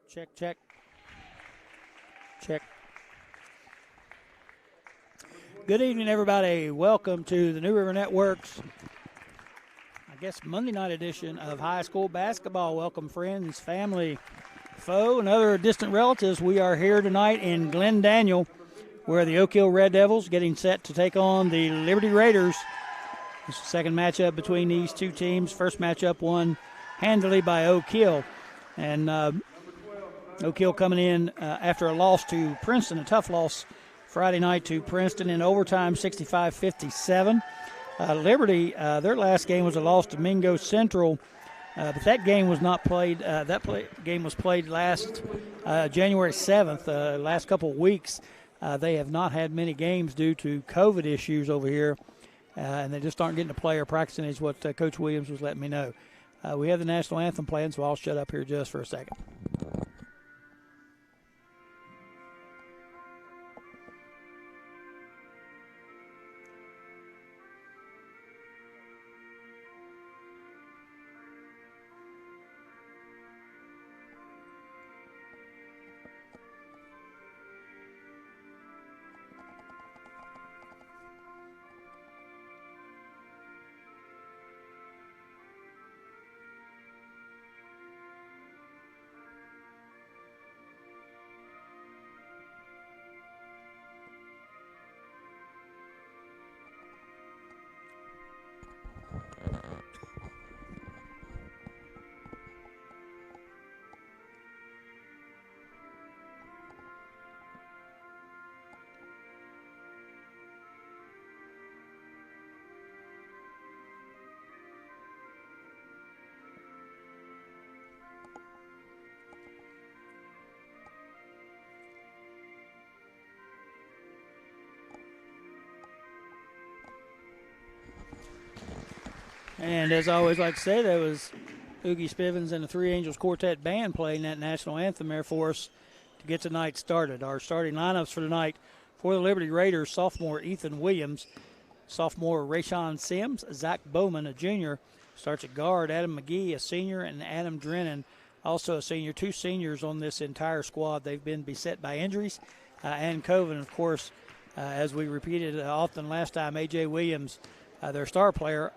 Check, check. Check. Good evening, everybody. Welcome to the New River Network's, Monday night edition of high school basketball. Welcome, friends, family, foe, and other distant relatives. We are here tonight in Glen Daniel, where the Oak Hill Red Devils getting set to take on the Liberty Raiders. It's the second matchup between these two teams. First matchup won handily by Oak Hill. And Oak Hill coming in after a loss to Princeton, a tough loss Friday night to Princeton in overtime, 65-57. Liberty, their last game was a loss to Mingo Central, but that game was not played. Game was played last January 7th, last couple of weeks. They have not had many games due to COVID issues over here, and they just aren't getting to play or practicing, is what Coach Williams was letting me know. We have the national anthem playing, so I'll shut up here just for a second. And as I always like to say, that was Oogie Spivens and the Three Angels Quartet Band playing that national anthem there for us to get tonight started. Our starting lineups for tonight for the Liberty Raiders: sophomore Ethan Williams, sophomore Rayshawn Sims, Zach Bowman, a junior, starts at guard, Adam McGee, a senior, and Adam Drennan, also a senior. Two seniors on this entire squad. They've been beset by injuries and COVID. And of course, as we repeated often last time, A.J. Williams, their star player,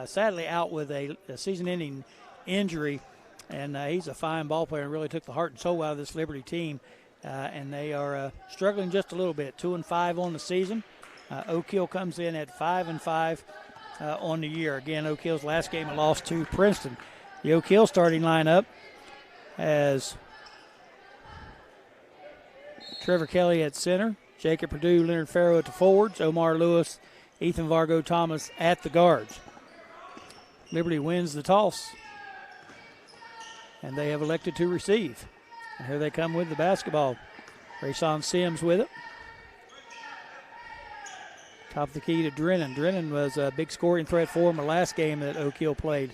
sadly out with a season-ending injury, and he's a fine ball player and really took the heart and soul out of this Liberty team, and they are struggling just a little bit. 2-5 on the season. Oak Hill comes in at 5-5 on the year. Again, Oak Hill's last game a loss to Princeton. The Oak Hill starting lineup has Trevor Kelly at center, Jacob Perdue, Leonard Farrow at the forwards, Omar Lewis, Ethan Vargo Thomas at the guards. Liberty wins the toss, and they have elected to receive. And here they come with the basketball. Rayshawn Sims with it. Top of the key to Drennan. Drennan was a big scoring threat for him the last game that Oak Hill played.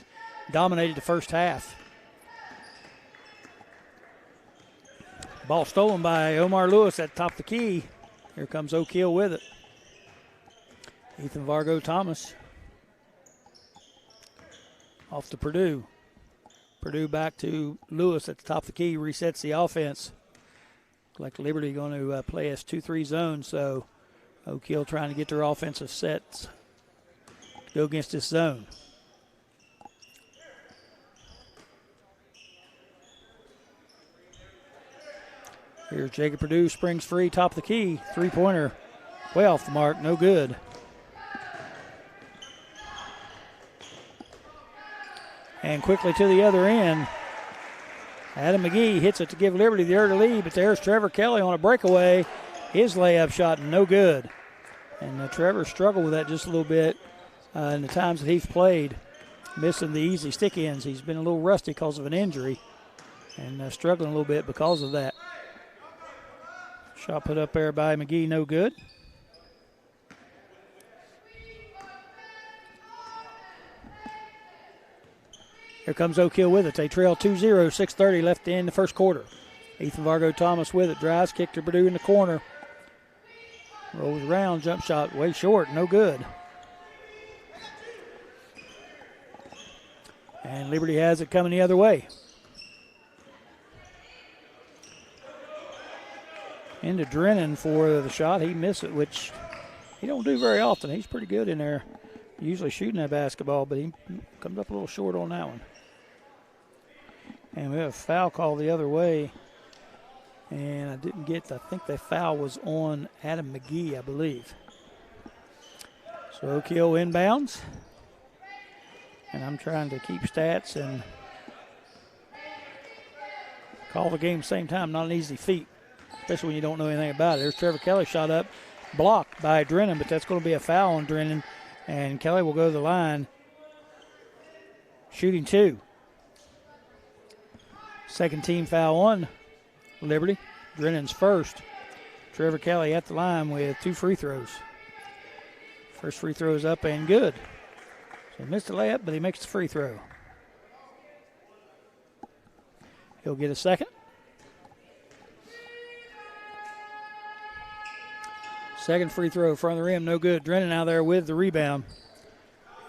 Dominated the first half. Ball stolen by Omar Lewis at the top of the key. Here comes Oak Hill with it. Ethan Vargo Thomas. Off to Perdue. Perdue back to Lewis at the top of the key, resets the offense. Like Liberty going to play us 2-3 zone, so Oak Hill trying to get their offensive sets to go against this zone. Here's Jacob Perdue, springs free, top of the key, three-pointer, way off the mark, no good. And quickly to the other end, Adam McGee hits it to give Liberty the early lead, but there's Trevor Kelly on a breakaway. His layup shot no good. And Trevor struggled with that just a little bit in the times that he's played, missing the easy stick ends. He's been a little rusty because of an injury and struggling a little bit because of that. Shot put up there by McGee, no good. Here comes Oak Hill with it. They trail 2-0, 6:30 left in the first quarter. Ethan Vargo Thomas with it. Drives, kick to Perdue in the corner. Rolls around, jump shot way short, no good. And Liberty has it coming the other way. into Drennan for the shot. He missed it, which he don't do very often. He's pretty good in there, usually shooting that basketball, but he comes up a little short on that one. And we have a foul call the other way. And I think the foul was on Adam McGee, I believe. So Oak Hill inbounds. And I'm trying to keep stats and call the game at the same time. Not an easy feat, especially when you don't know anything about it. There's Trevor Kelly shot up, blocked by Drennan, but that's going to be a foul on Drennan. And Kelly will go to the line, shooting 2. Second team foul on Liberty. Drennan's first. Trevor Kelly at the line with 2 free throws. First free throw is up and good. So he missed the layup, but he makes the free throw. He'll get a second. Second free throw in front of the rim, no good. Drennan out there with the rebound.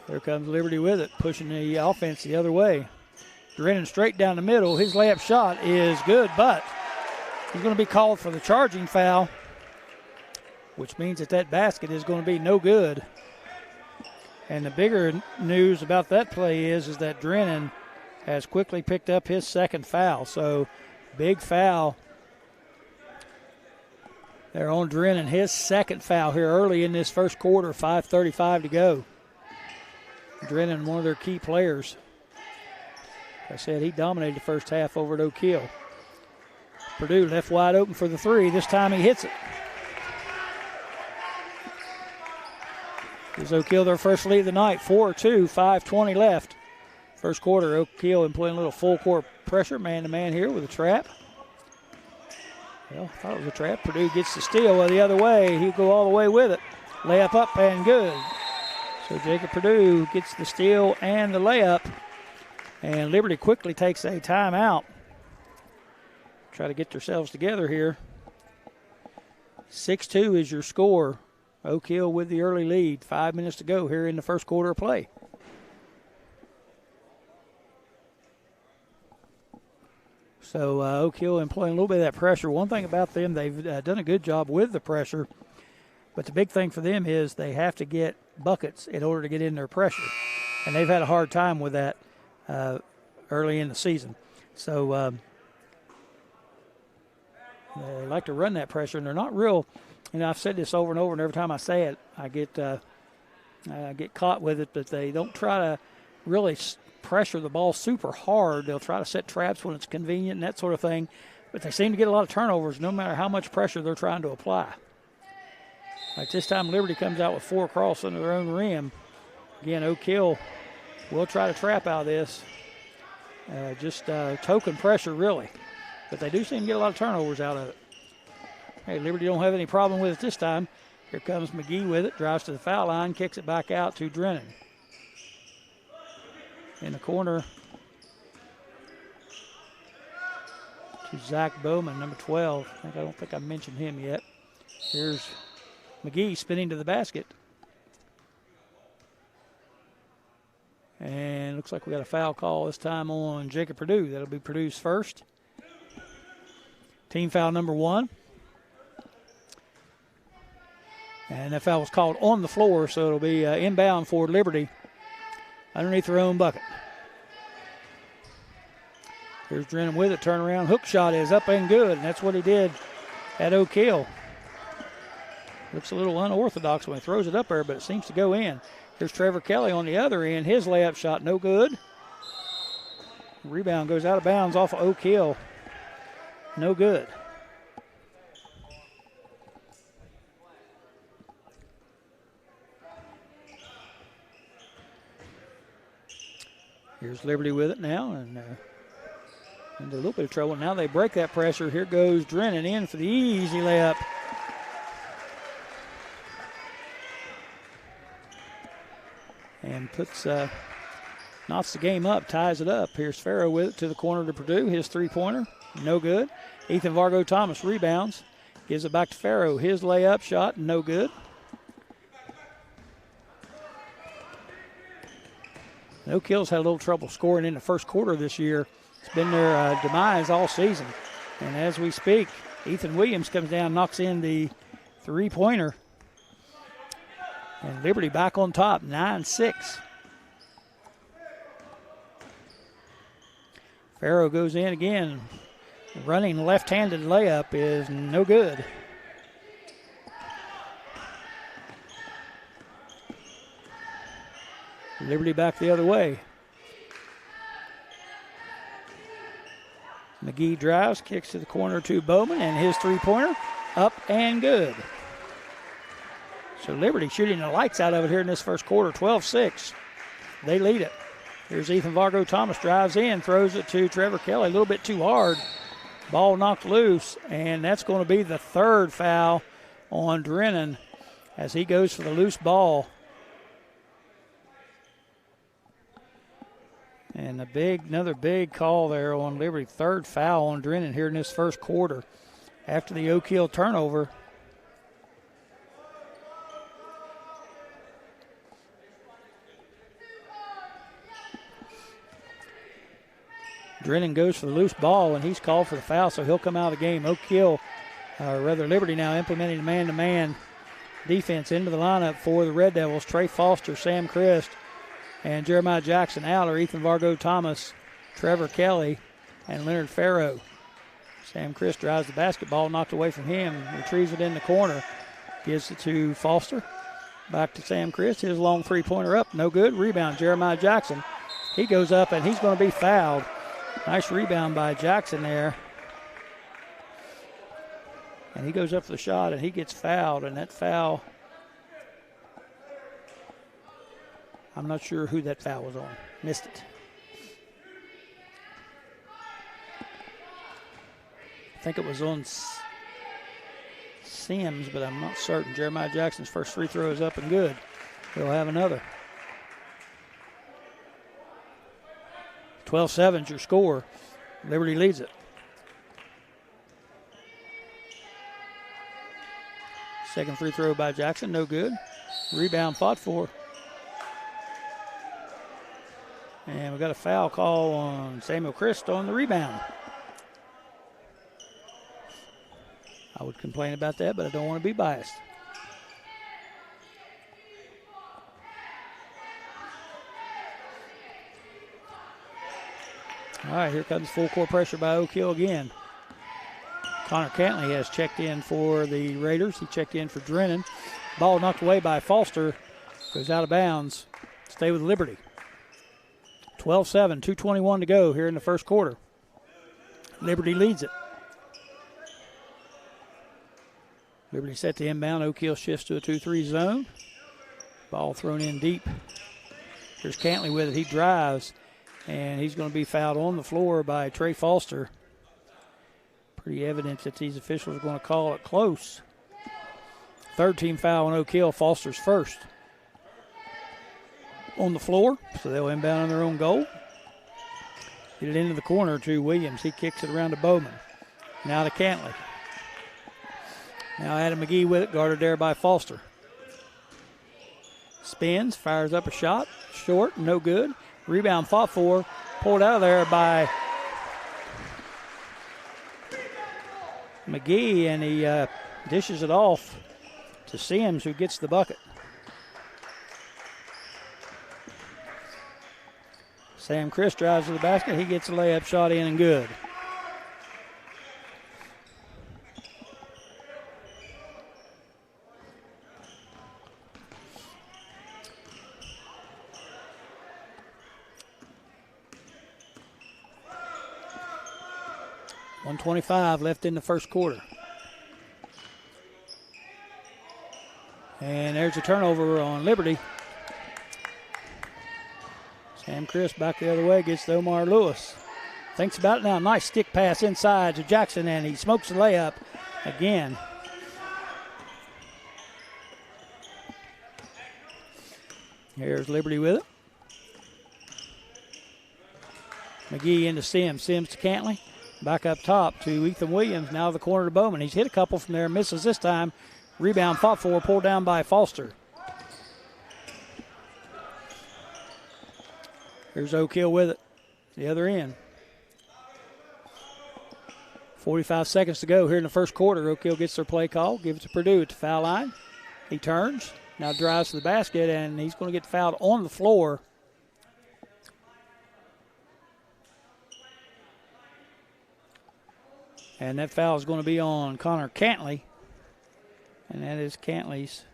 There comes Liberty with it, pushing the offense the other way. Drennan straight down the middle. His layup shot is good, but he's going to be called for the charging foul, which means that basket is going to be no good. And the bigger news about that play is that Drennan has quickly picked up his second foul. So big foul there on Drennan. His second foul here early in this first quarter, 5:35 to go. Drennan, one of their key players. Like I said, he dominated the first half over at Oak Hill. Purdue left wide open for the 3. This time he hits it. Gives Oak Hill their first lead of the night, 4-2, 5:20 left. First quarter, Oak Hill employing a little full court pressure, man-to-man here with a trap. Well, I thought it was a trap. Purdue gets the steal the other way. He'll go all the way with it. Layup up and good. So Jacob Purdue gets the steal and the layup. And Liberty quickly takes a timeout. Try to get themselves together here. 6-2 is your score. Oak Hill with the early lead. 5 minutes to go here in the first quarter of play. So Oak Hill employing a little bit of that pressure. One thing about them, they've done a good job with the pressure. But the big thing for them is they have to get buckets in order to get in their pressure. And they've had a hard time with that early in the season. So they like to run that pressure, and they're not real. You know, I've said this over and over, and every time I say it, I get caught with it. But they don't try to really pressure the ball super hard. They'll try to set traps when it's convenient and that sort of thing. But they seem to get a lot of turnovers no matter how much pressure they're trying to apply. Like this time, Liberty comes out with 4 across under their own rim. Again, Oak Hill will try to trap out of this. Just token pressure, really. But they do seem to get a lot of turnovers out of it. Hey, Liberty don't have any problem with it this time. Here comes McGee with it, drives to the foul line, kicks it back out to Drennan. In the corner to Zach Bowman, number 12. I don't think I mentioned him yet. Here's McGee spinning to the basket. And looks like we got a foul call this time on Jacob Purdue. That'll be Purdue's first. Team foul number 1. And that foul was called on the floor, so it'll be inbound for Liberty underneath their own bucket. Here's Drennan with it, turnaround. Hook shot is up and good, and that's what he did at Oak Hill. Looks a little unorthodox when he throws it up there, but it seems to go in. Here's Trevor Kelly on the other end. His layup shot no good. Rebound goes out of bounds off of Oak Hill. No good. Here's Liberty with it now, and into a little bit of trouble. Now they break that pressure. Here goes Drennan in for the easy layup. And knocks the game up, ties it up. Here's Farrow with it to the corner to Purdue. His three-pointer, no good. Ethan Vargo Thomas rebounds, gives it back to Farrow. His layup shot, no good. Oak Hill's had a little trouble scoring in the first quarter this year. It's been their demise all season. And as we speak, Ethan Williams comes down, knocks in the three-pointer. And Liberty back on top, 9-6. Farrow goes in again. Running left-handed layup is no good. Liberty back the other way. McGee drives, kicks to the corner to Bowman, and his three-pointer up and good. So Liberty shooting the lights out of it here in this first quarter, 12-6. They lead it. Here's Ethan Vargo Thomas, drives in, throws it to Trevor Kelly, a little bit too hard. Ball knocked loose, and that's going to be the third foul on Drennan as he goes for the loose ball. And another big call there on Liberty. Third foul on Drennan here in this first quarter. After the Oak Hill turnover. Drennan goes for the loose ball, and he's called for the foul, so he'll come out of the game. Oak Hill, Liberty now implementing a man-to-man defense into the lineup for the Red Devils. Trey Foster, Sam Christ, and Jeremiah Jackson out are Ethan Vargo Thomas, Trevor Kelly, and Leonard Farrow. Sam Christ drives the basketball, knocked away from him, retrieves it in the corner, gives it to Foster. Back to Sam Christ, his long three-pointer up, no good. Rebound, Jeremiah Jackson. He goes up, and he's going to be fouled. Nice rebound by Jackson there. And he goes up for the shot, and he gets fouled, and that foul, I'm not sure who that foul was on. Missed it. I think it was on Sims, but I'm not certain. Jeremiah Jackson's first free throw is up and good. He'll have another. 12-7 is your score. Liberty leads it. Second free throw by Jackson, no good. Rebound fought for. And we got a foul call on Samuel Christ on the rebound. I would complain about that, but I don't want to be biased. All right, here comes full court pressure by Oak Hill again. Connor Cantley has checked in for the Raiders. He checked in for Drennan. Ball knocked away by Foster. Goes out of bounds. Stay with Liberty. 12-7, 2:21 to go here in the first quarter. Liberty leads it. Liberty set to inbound. Oak Hill shifts to a 2-3 zone. Ball thrown in deep. Here's Cantley with it. He drives, and he's going to be fouled on the floor by Trey Foster. Pretty evident that these officials are going to call it close. Third team foul on Oak Hill. Foster's first. On the floor, so they'll inbound on their own goal. Get it into the corner to Williams. He kicks it around to Bowman. Now to Cantley. Now Adam McGee with it, guarded there by Foster. Spins, fires up a shot. Short, no good. Rebound fought for. Pulled out of there by McGee, and he dishes it off to Sims, who gets the bucket. Sam Christ drives to the basket. He gets a layup shot in and good. .125 left in the first quarter. And there's a turnover on Liberty. Sam Christ back the other way, gets to Omar Lewis. Thinks about it now. Nice stick pass inside to Jackson, and he smokes the layup again. Here's Liberty with it. McGee into Sims. Sims to Cantley. Back up top to Ethan Williams. Now the corner to Bowman. He's hit a couple from there. Misses this time. Rebound fought for. Pulled down by Foster. Here's Oak Hill with it. The other end. 45 seconds to go here in the first quarter. Oak Hill gets their play call, gives it to Purdue at the foul line. He turns, now drives to the basket, and he's going to get fouled on the floor. And that foul is going to be on Connor Cantley, and that is Cantley's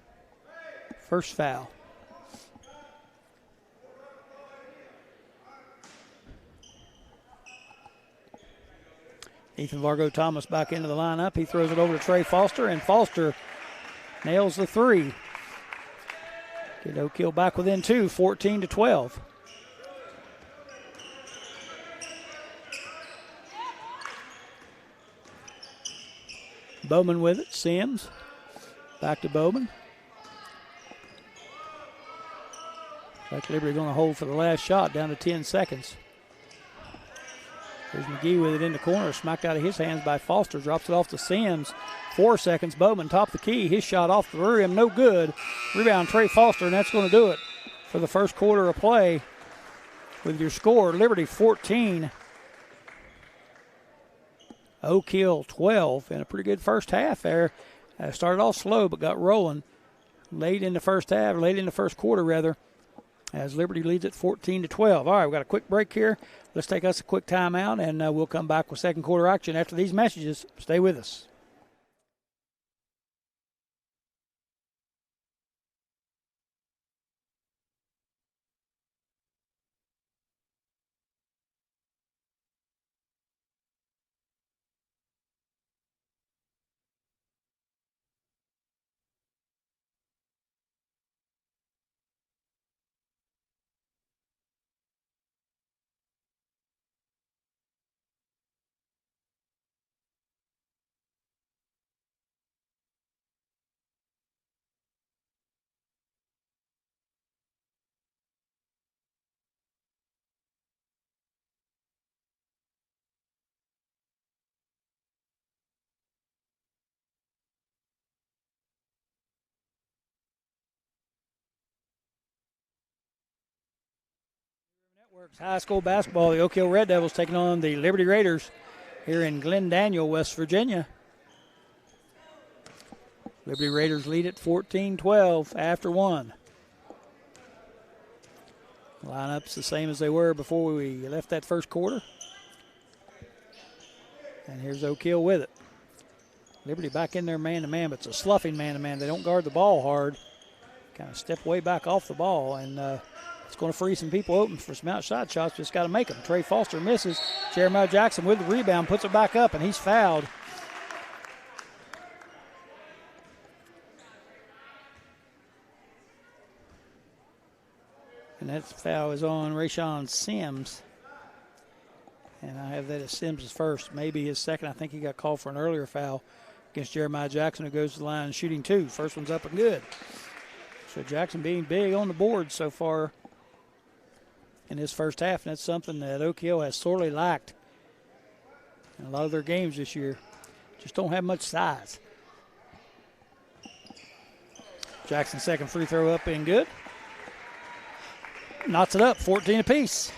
first foul. Ethan Vargo Thomas back into the lineup. He throws it over to Trey Foster, and Foster nails the three. Get Oak Hill back within 2, 14-12. Bowman with it. Sims. Back to Bowman. Like Liberty going to hold for the last shot, down to 10 seconds. There's McGee with it in the corner, smacked out of his hands by Foster, drops it off to Sims. 4 seconds, Bowman top the key, his shot off the rim, no good. Rebound Trey Foster, and that's going to do it for the first quarter of play. With your score, Liberty 14, Oak Hill 12, and a pretty good first half there. Started off slow, but got rolling late in the first quarter rather, as Liberty leads at 14-12. All right, we've got a quick break here. Let's take us a quick timeout, and we'll come back with second quarter action after these messages. Stay with us. Networks high school basketball. The Oak Hill Red Devils taking on the Liberty Raiders here in Glen Daniel, West Virginia. Liberty Raiders lead at 14-12 after one. Lineup's the same as they were before we left that first quarter. And here's Oak Hill with it. Liberty back in there man-to-man, but it's a sloughing man-to-man. They don't guard the ball hard. Kind of step way back off the ball, and it's going to free some people open for some outside shots. Just got to make them. Trey Foster misses. Jeremiah Jackson with the rebound, puts it back up, and he's fouled. And that foul is on Rayshawn Sims. And I have that as Sims' first, maybe his second. I think he got called for an earlier foul against Jeremiah Jackson, who goes to the line and shooting 2. First one's up and good. So Jackson being big on the board so far in his first half, and that's something that Oak Hill has sorely lacked in a lot of their games this year. Just don't have much size. Jackson's second free throw up and good. Knots it up, 14 apiece.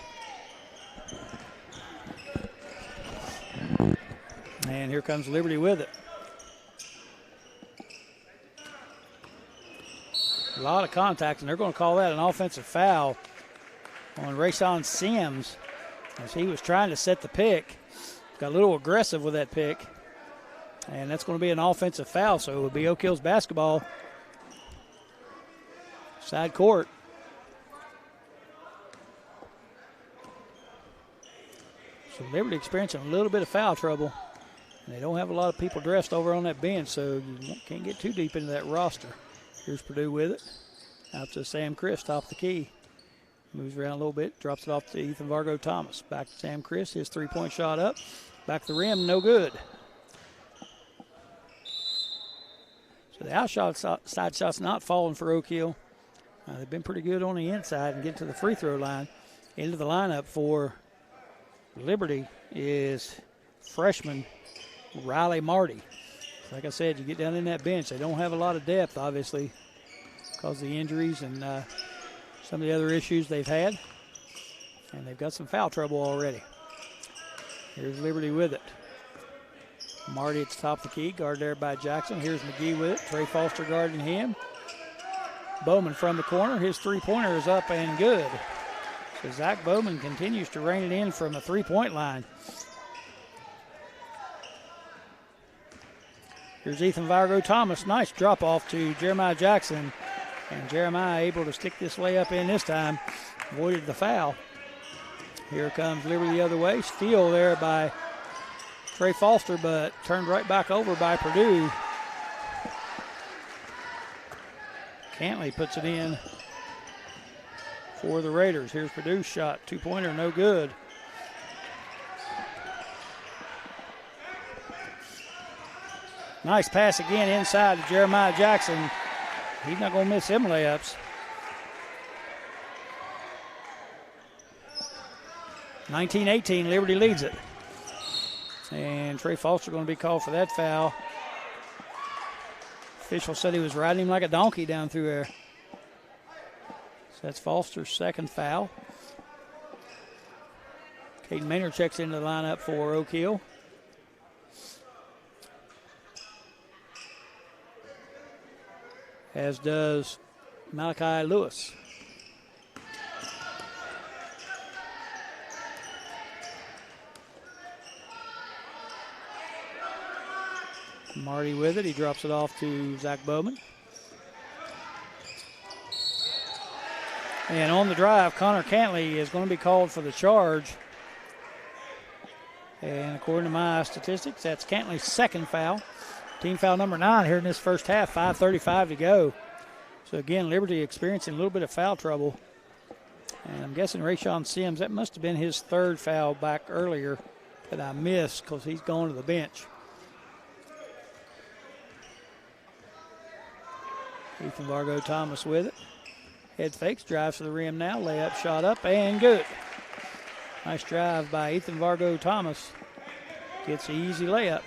And here comes Liberty with it. A lot of contact, and they're going to call that an offensive foul on Rayshawn Sims as he was trying to set the pick. Got a little aggressive with that pick, and that's going to be an offensive foul, so it will be Oak Hill's basketball. Side court. So Liberty experiencing a little bit of foul trouble. And they don't have a lot of people dressed over on that bench, so you can't get too deep into that roster. Here's Purdue with it. Out to Sam Chris, top of the key. Moves around a little bit, drops it off to Ethan Vargo Thomas. Back to Sam Chris, his three-point shot up. Back to the rim, no good. So the outside shot's not falling for Oak Hill. They've been pretty good on the inside and get to the free throw line. Into the lineup for Liberty is freshman Riley Marty. Like I said, you get down in that bench, they don't have a lot of depth, obviously, because of the injuries and some of the other issues they've had. And they've got some foul trouble already. Here's Liberty with it. Marty at the top of the key, guarded there by Jackson. Here's McGee with it. Trey Foster guarding him. Bowman from the corner. His three-pointer is up and good. So Zach Bowman continues to rein it in from the three-point line. Here's Ethan Vargo Thomas. Nice drop off to Jeremiah Jackson. And Jeremiah able to stick this layup in this time. Avoided the foul. Here comes Liberty the other way. Steal there by Trey Foster, but turned right back over by Purdue. Cantley puts it in for the Raiders. Here's Purdue's shot. Two-pointer, no good. Nice pass again inside to Jeremiah Jackson. He's not going to miss them layups. 19-18, Liberty leads it. And Trey Foster going to be called for that foul. Official said he was riding him like a donkey down through there. So that's Foster's second foul. Caden Maynard checks into the lineup for Oak Hill. As does Malachi Lewis. Marty with it. He drops it off to Zach Bowman. And on the drive, Connor Cantley is going to be called for the charge. And according to my statistics, that's Cantley's second foul. Team foul number 9 here in this first half, 5:35 to go. So again, Liberty experiencing a little bit of foul trouble. And I'm guessing Rayshawn Sims, that must have been his third foul back earlier that I missed because he's going to the bench. Ethan Vargo Thomas with it. Head fakes, drives to the rim now. Layup, shot up, and good. Nice drive by Ethan Vargo Thomas. Gets an easy layup.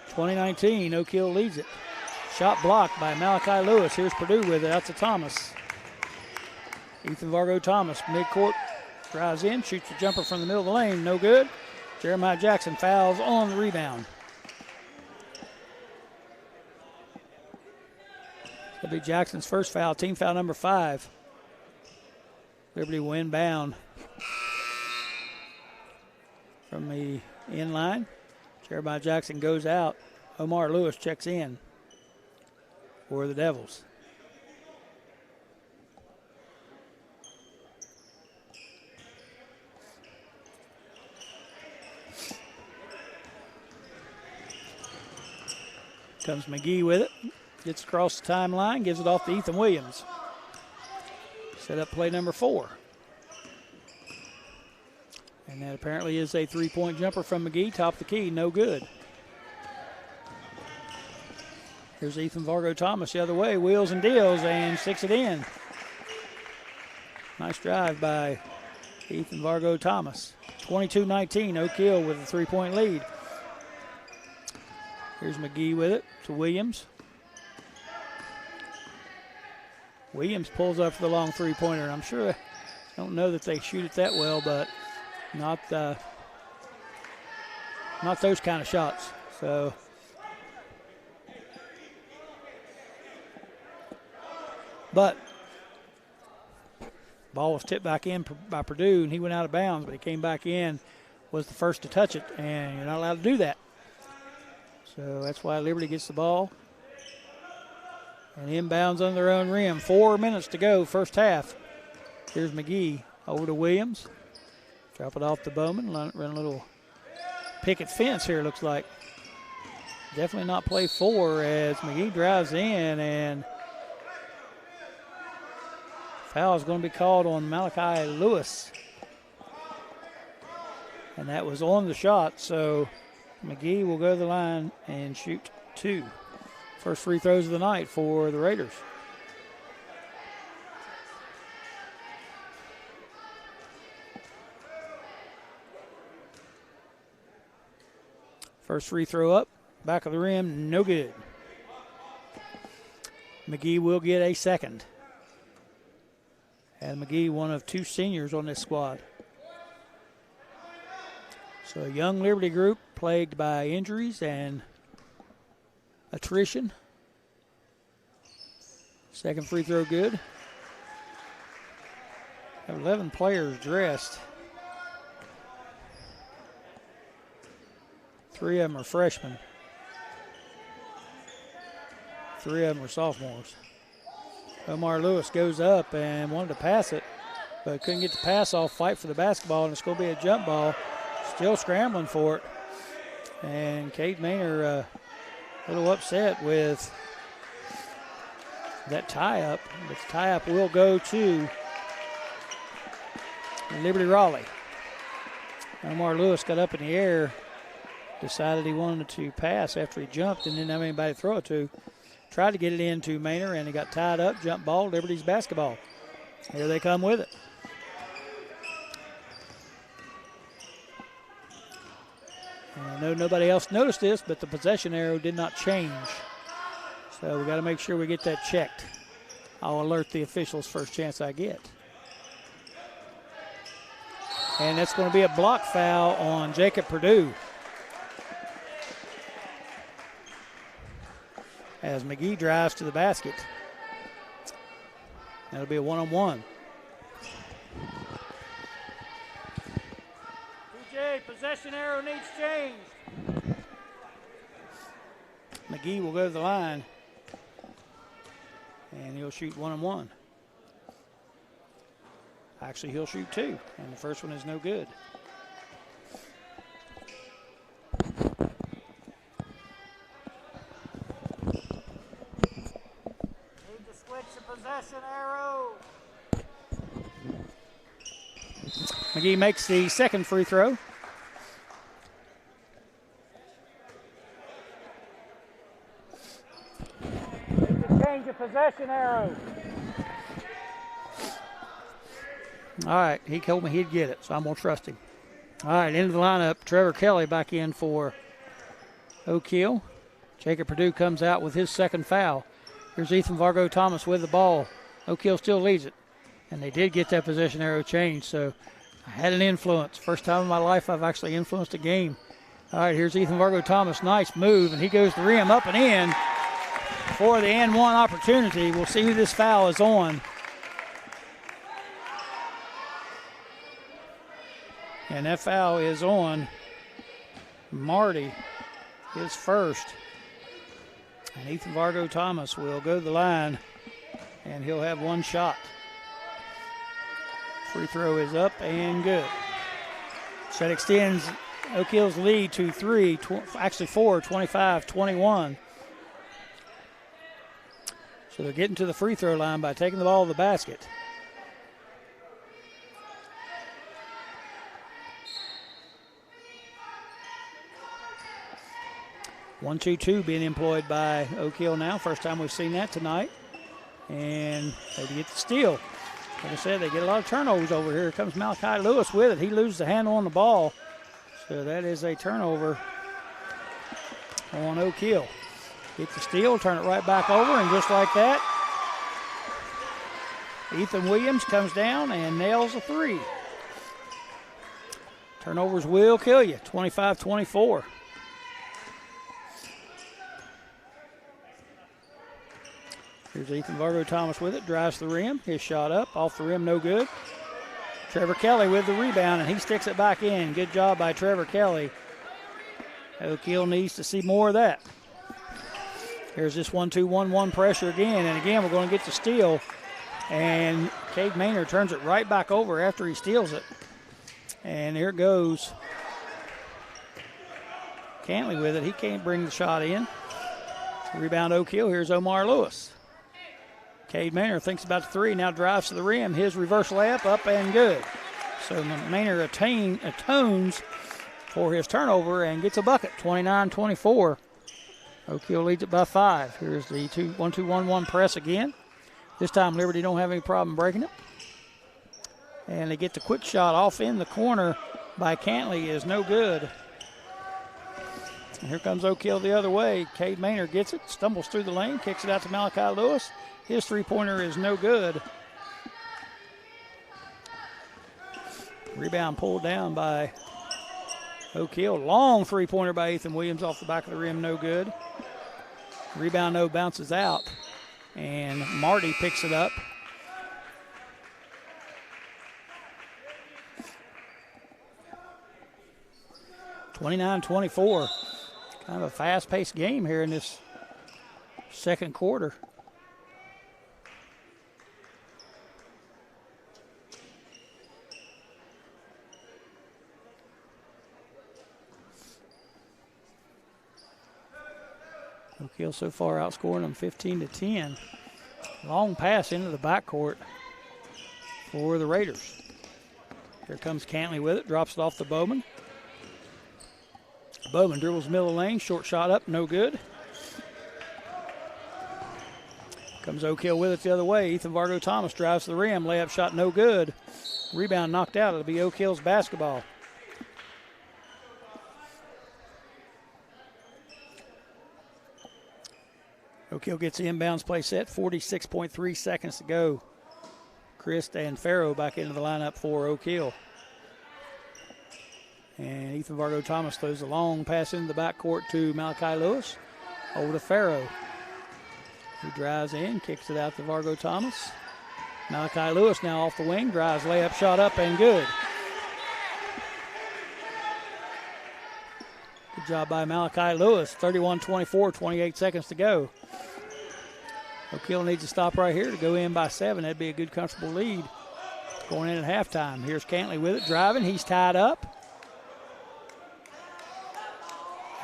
(2019) Oak Hill leads it. Shot blocked by Malachi Lewis. Here's Purdue with it. Out to Thomas. Ethan Vargo Thomas, midcourt, drives in, shoots the jumper from the middle of the lane. No good. Jeremiah Jackson fouls on the rebound. That'll be Jackson's first foul, team foul number 5. Liberty will inbound from the end line. Jeremiah Jackson goes out. Omar Lewis checks in for the Devils. Comes McGee with it. Gets across the timeline, gives it off to Ethan Williams. Set up play number 4. And that apparently is a three-point jumper from McGee. Top of the key, no good. Here's Ethan Vargo Thomas the other way. Wheels and deals and sticks it in. Nice drive by Ethan Vargo Thomas. 22-19, Oak Hill with a three-point lead. Here's McGee with it to Williams. Williams pulls up for the long three-pointer. I'm sure, I don't know that they shoot it that well, but not those kind of shots. So but ball was tipped back in by Purdue, and he went out of bounds, but he came back in, was the first to touch it, and you're not allowed to do that. So that's why Liberty gets the ball. And inbounds on their own rim. 4 minutes to go, first half. Here's McGee over to Williams. Drop it off to Bowman. Run a little picket fence here, looks like. Definitely not play 4 as McGee drives in, and foul is going to be called on Malachi Lewis. And that was on the shot, so McGee will go to the line and shoot 2. First free throws of the night for the Raiders. First free throw up, back of the rim, no good. McGee will get a second. And McGee, one of 2 seniors on this squad. So a young Liberty group plagued by injuries and attrition. Second free throw good. 11 players dressed. 3 of them are freshmen. 3 of them are sophomores. Omar Lewis goes up and wanted to pass it, but couldn't get the pass off, fight for the basketball, and it's going to be a jump ball. Still scrambling for it. And Cade Maynard a little upset with that tie-up. But the tie-up will go to Liberty Raleigh. Omar Lewis got up in the air, decided he wanted to pass after he jumped and didn't have anybody to throw it to. Tried to get it into Maynard, and he got tied up. Jump ball, Liberty's basketball. Here they come with it. And I know nobody else noticed this, but the possession arrow did not change. So we got to make sure we get that checked. I'll alert the officials first chance I get. And that's going to be a block foul on Jacob Perdue. As McGee drives to the basket. That'll be a one-on-one. PJ, possession arrow needs changed. McGee will go to the line. And he'll shoot one-on-one. Actually, he'll shoot 2. And the first one is no good. Possession arrow. McGee makes the second free throw. Change of possession arrow. All right, he told me he'd get it, so I'm going to trust him. All right, into the lineup, Trevor Kelly back in for Oak Hill. Jacob Perdue comes out with his second foul. Here's Ethan Vargo Thomas with the ball. Oak Hill still leads it. And they did get that possession arrow changed, so I had an influence. First time in my life I've actually influenced a game. All right, here's Ethan Vargo Thomas. Nice move, and he goes to the rim up and in for the and one opportunity. We'll see who this foul is on. And that foul is on Marty, his first. And Ethan Vargo Thomas will go to the line, and he'll have one shot. Free throw is up and good. So that extends Oak Hill's lead to 4, 25-21. So they're getting to the free throw line by taking the ball to the basket. One, 2, being employed by Oak Hill now. First time we've seen that tonight. And they get the steal. Like I said, they get a lot of turnovers over here. Here comes Malachi Lewis with it. He loses the handle on the ball. So that is a turnover on Oak Hill. Get the steal, turn it right back over, and just like that, Ethan Williams comes down and nails a 3. Turnovers will kill you, 25-24. Here's Ethan Vargo Thomas with it, drives the rim. His shot up, off the rim, no good. Trevor Kelly with the rebound, and he sticks it back in. Good job by Trevor Kelly. Oak Hill needs to see more of that. Here's this 1-2-1-1 pressure again, and again we're going to get the steal. And Cade Maynard turns it right back over after he steals it. And here goes Cantley with it. He can't bring the shot in. Rebound Oak Hill. Here's Omar Lewis. Cade Maynard thinks about the 3, now drives to the rim. His reverse layup up and good. So Maynard atones for his turnover and gets a bucket, 29-24. Oak Hill leads it by 5. Here's the 1-2-1-1 press again. This time Liberty don't have any problem breaking it. And they get the quick shot off in the corner by Cantley is no good. And here comes Oak Hill the other way. Cade Maynard gets it, stumbles through the lane, kicks it out to Malachi Lewis. His three-pointer is no good. Rebound pulled down by Oak Hill. Long three-pointer by Ethan Williams off the back of the rim, no good. Rebound, no, bounces out. And Marty picks it up. (29-24). Kind of a fast-paced game here in this second quarter. Oak Hill so far outscoring them 15-10. Long pass into the backcourt for the Raiders. Here comes Cantley with it, drops it off to Bowman. Bowman dribbles middle lane, short shot up, no good. Comes Oak Hill with it the other way. Ethan Vargo Thomas drives to the rim, layup shot no good. Rebound knocked out. It'll be Oak Hill's basketball. Oak Hill gets the inbounds play set, 46.3 seconds to go. Christ and Farrow back into the lineup for Oak Hill. And Ethan Vargo Thomas throws a long pass into the backcourt to Malachi Lewis. Over to Farrow. He drives in, kicks it out to Vargo Thomas. Malachi Lewis now off the wing, drives, layup, shot up, and good. Good job by Malachi Lewis. 31-24, 28 seconds to go. Oak Hill needs to stop right here to go in by 7. That'd be a good, comfortable lead going in at halftime. Here's Cantley with it, driving. He's tied up.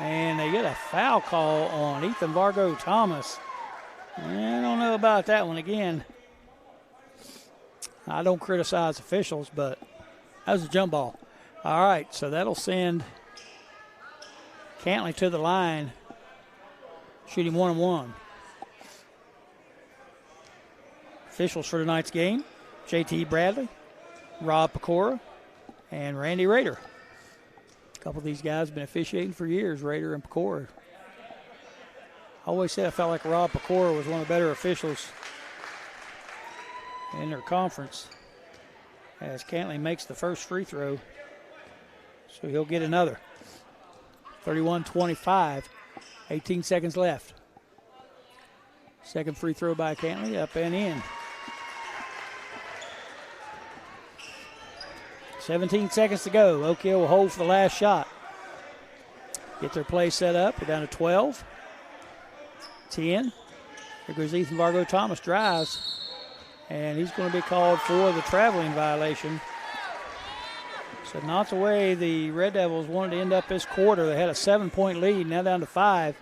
And they get a foul call on Ethan Vargo Thomas. I don't know about that one again. I don't criticize officials, but that was a jump ball. All right, so that'll send Cantley to the line, shooting 1-1. Officials for tonight's game, J.T. Bradley, Rob Pecora, and Randy Rader. A couple of these guys have been officiating for years, Rader and Pecora. I always said I felt like Rob Pecora was one of the better officials in their conference, as Cantley makes the first free throw, so he'll get another. 31-25, 18 seconds left. Second free throw by Cantley, up and in. 17 seconds to go. Oak Hill will hold for the last shot. Get their play set up. We're down to 12. 10. Here goes Ethan Vargo Thomas, drives. And he's going to be called for the traveling violation. So not the way the Red Devils wanted to end up this quarter. They had a 7-point lead, now down to 5.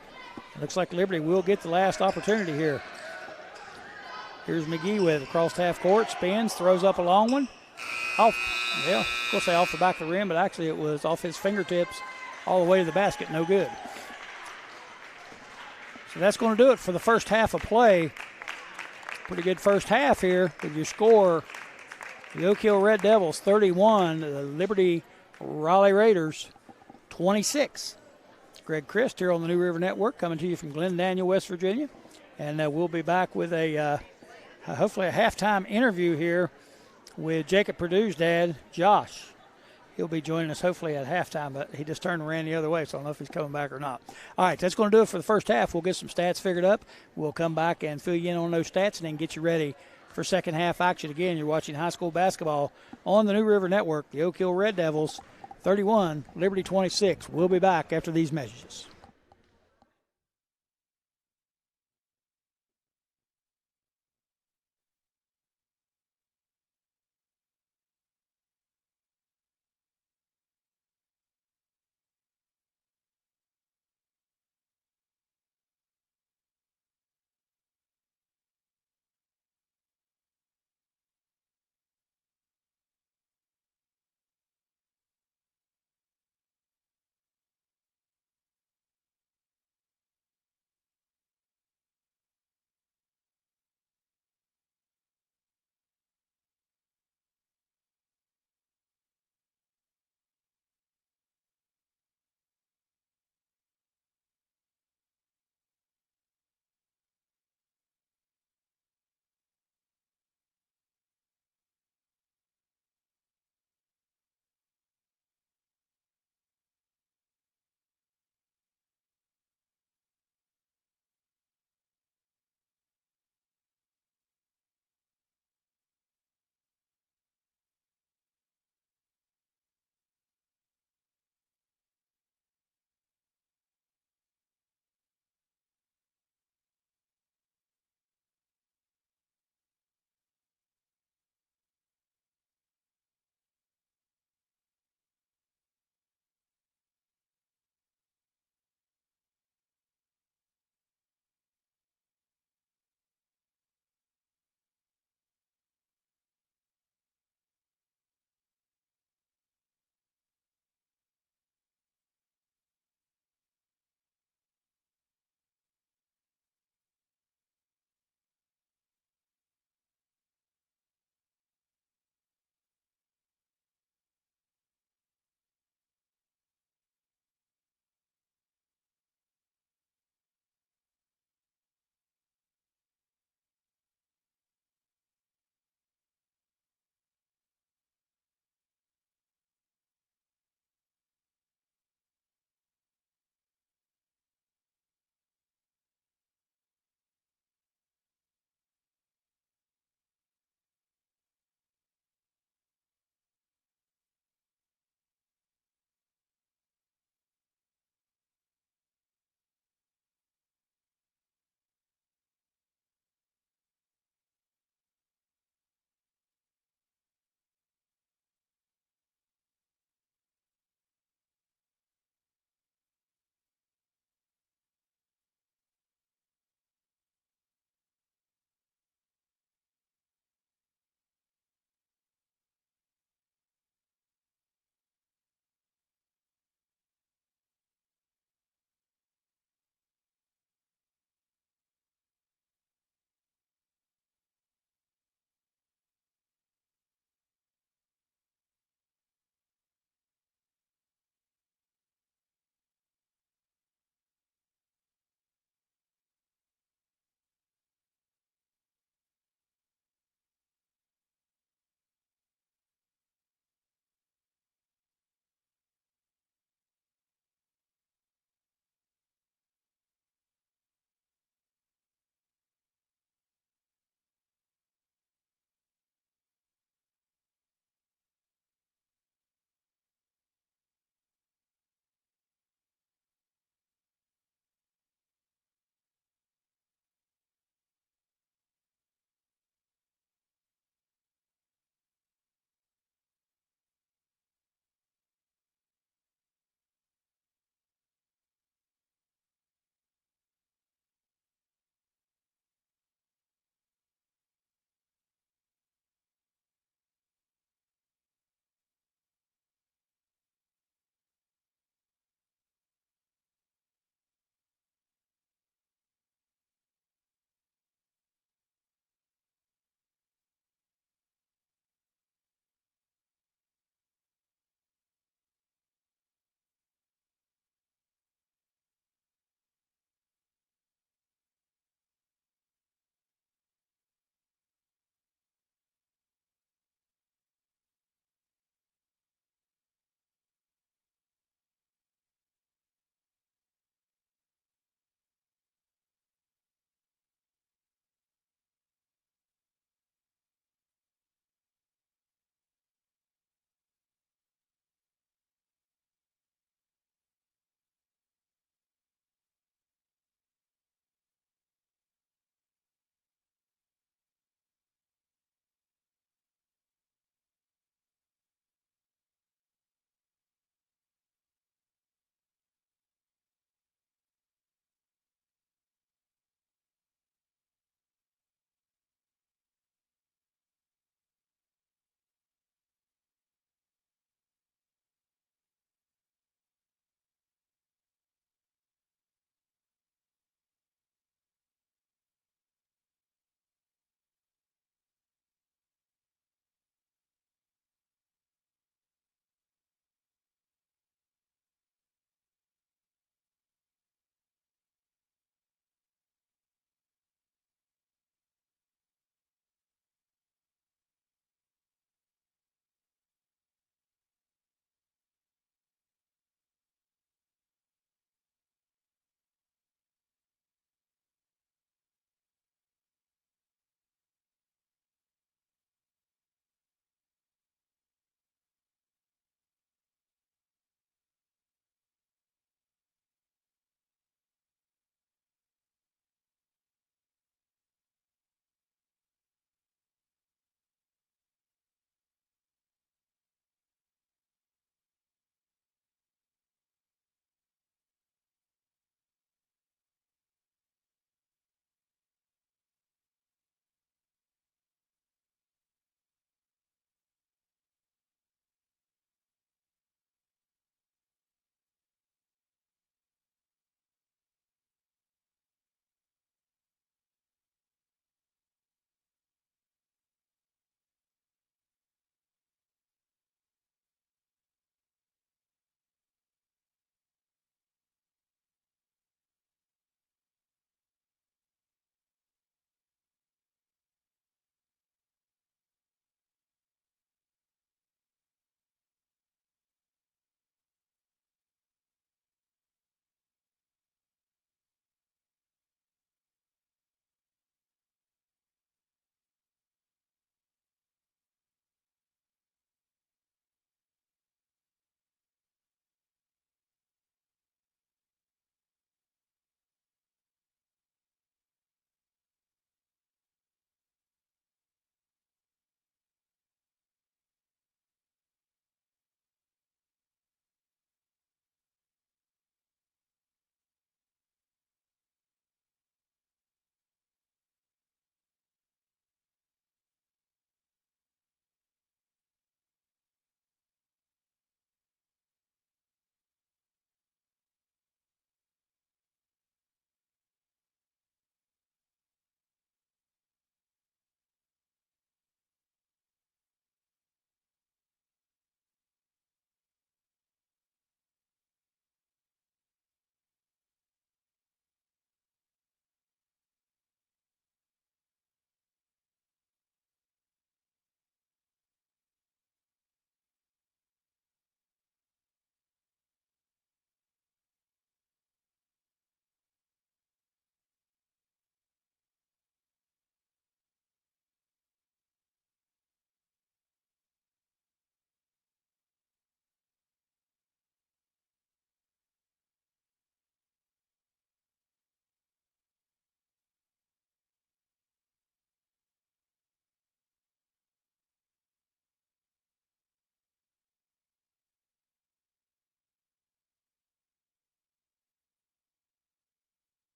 It looks like Liberty will get the last opportunity here. Here's McGee with it, across half court, spins, throws up a long one. Off, yeah, we'll say off the back of the rim, but actually it was off his fingertips all the way to the basket, no good. So that's going to do it for the first half of play. Pretty good first half here with your score. The Oak Hill Red Devils 31, the Liberty Raleigh Raiders 26. Greg Christ here on the New River Network, coming to you from Glen Daniel, West Virginia. And we'll be back with hopefully a halftime interview here with Jacob Purdue's dad, Josh. He'll be joining us hopefully at halftime, but he just turned and ran the other way, so I don't know if he's coming back or not. All right, that's going to do it for the first half. We'll get some stats figured up. We'll come back and fill you in on those stats and then get you ready for second half action. Again, you're watching high school basketball on the New River Network. The Oak Hill Red Devils 31, Liberty 26. We'll be back after these messages.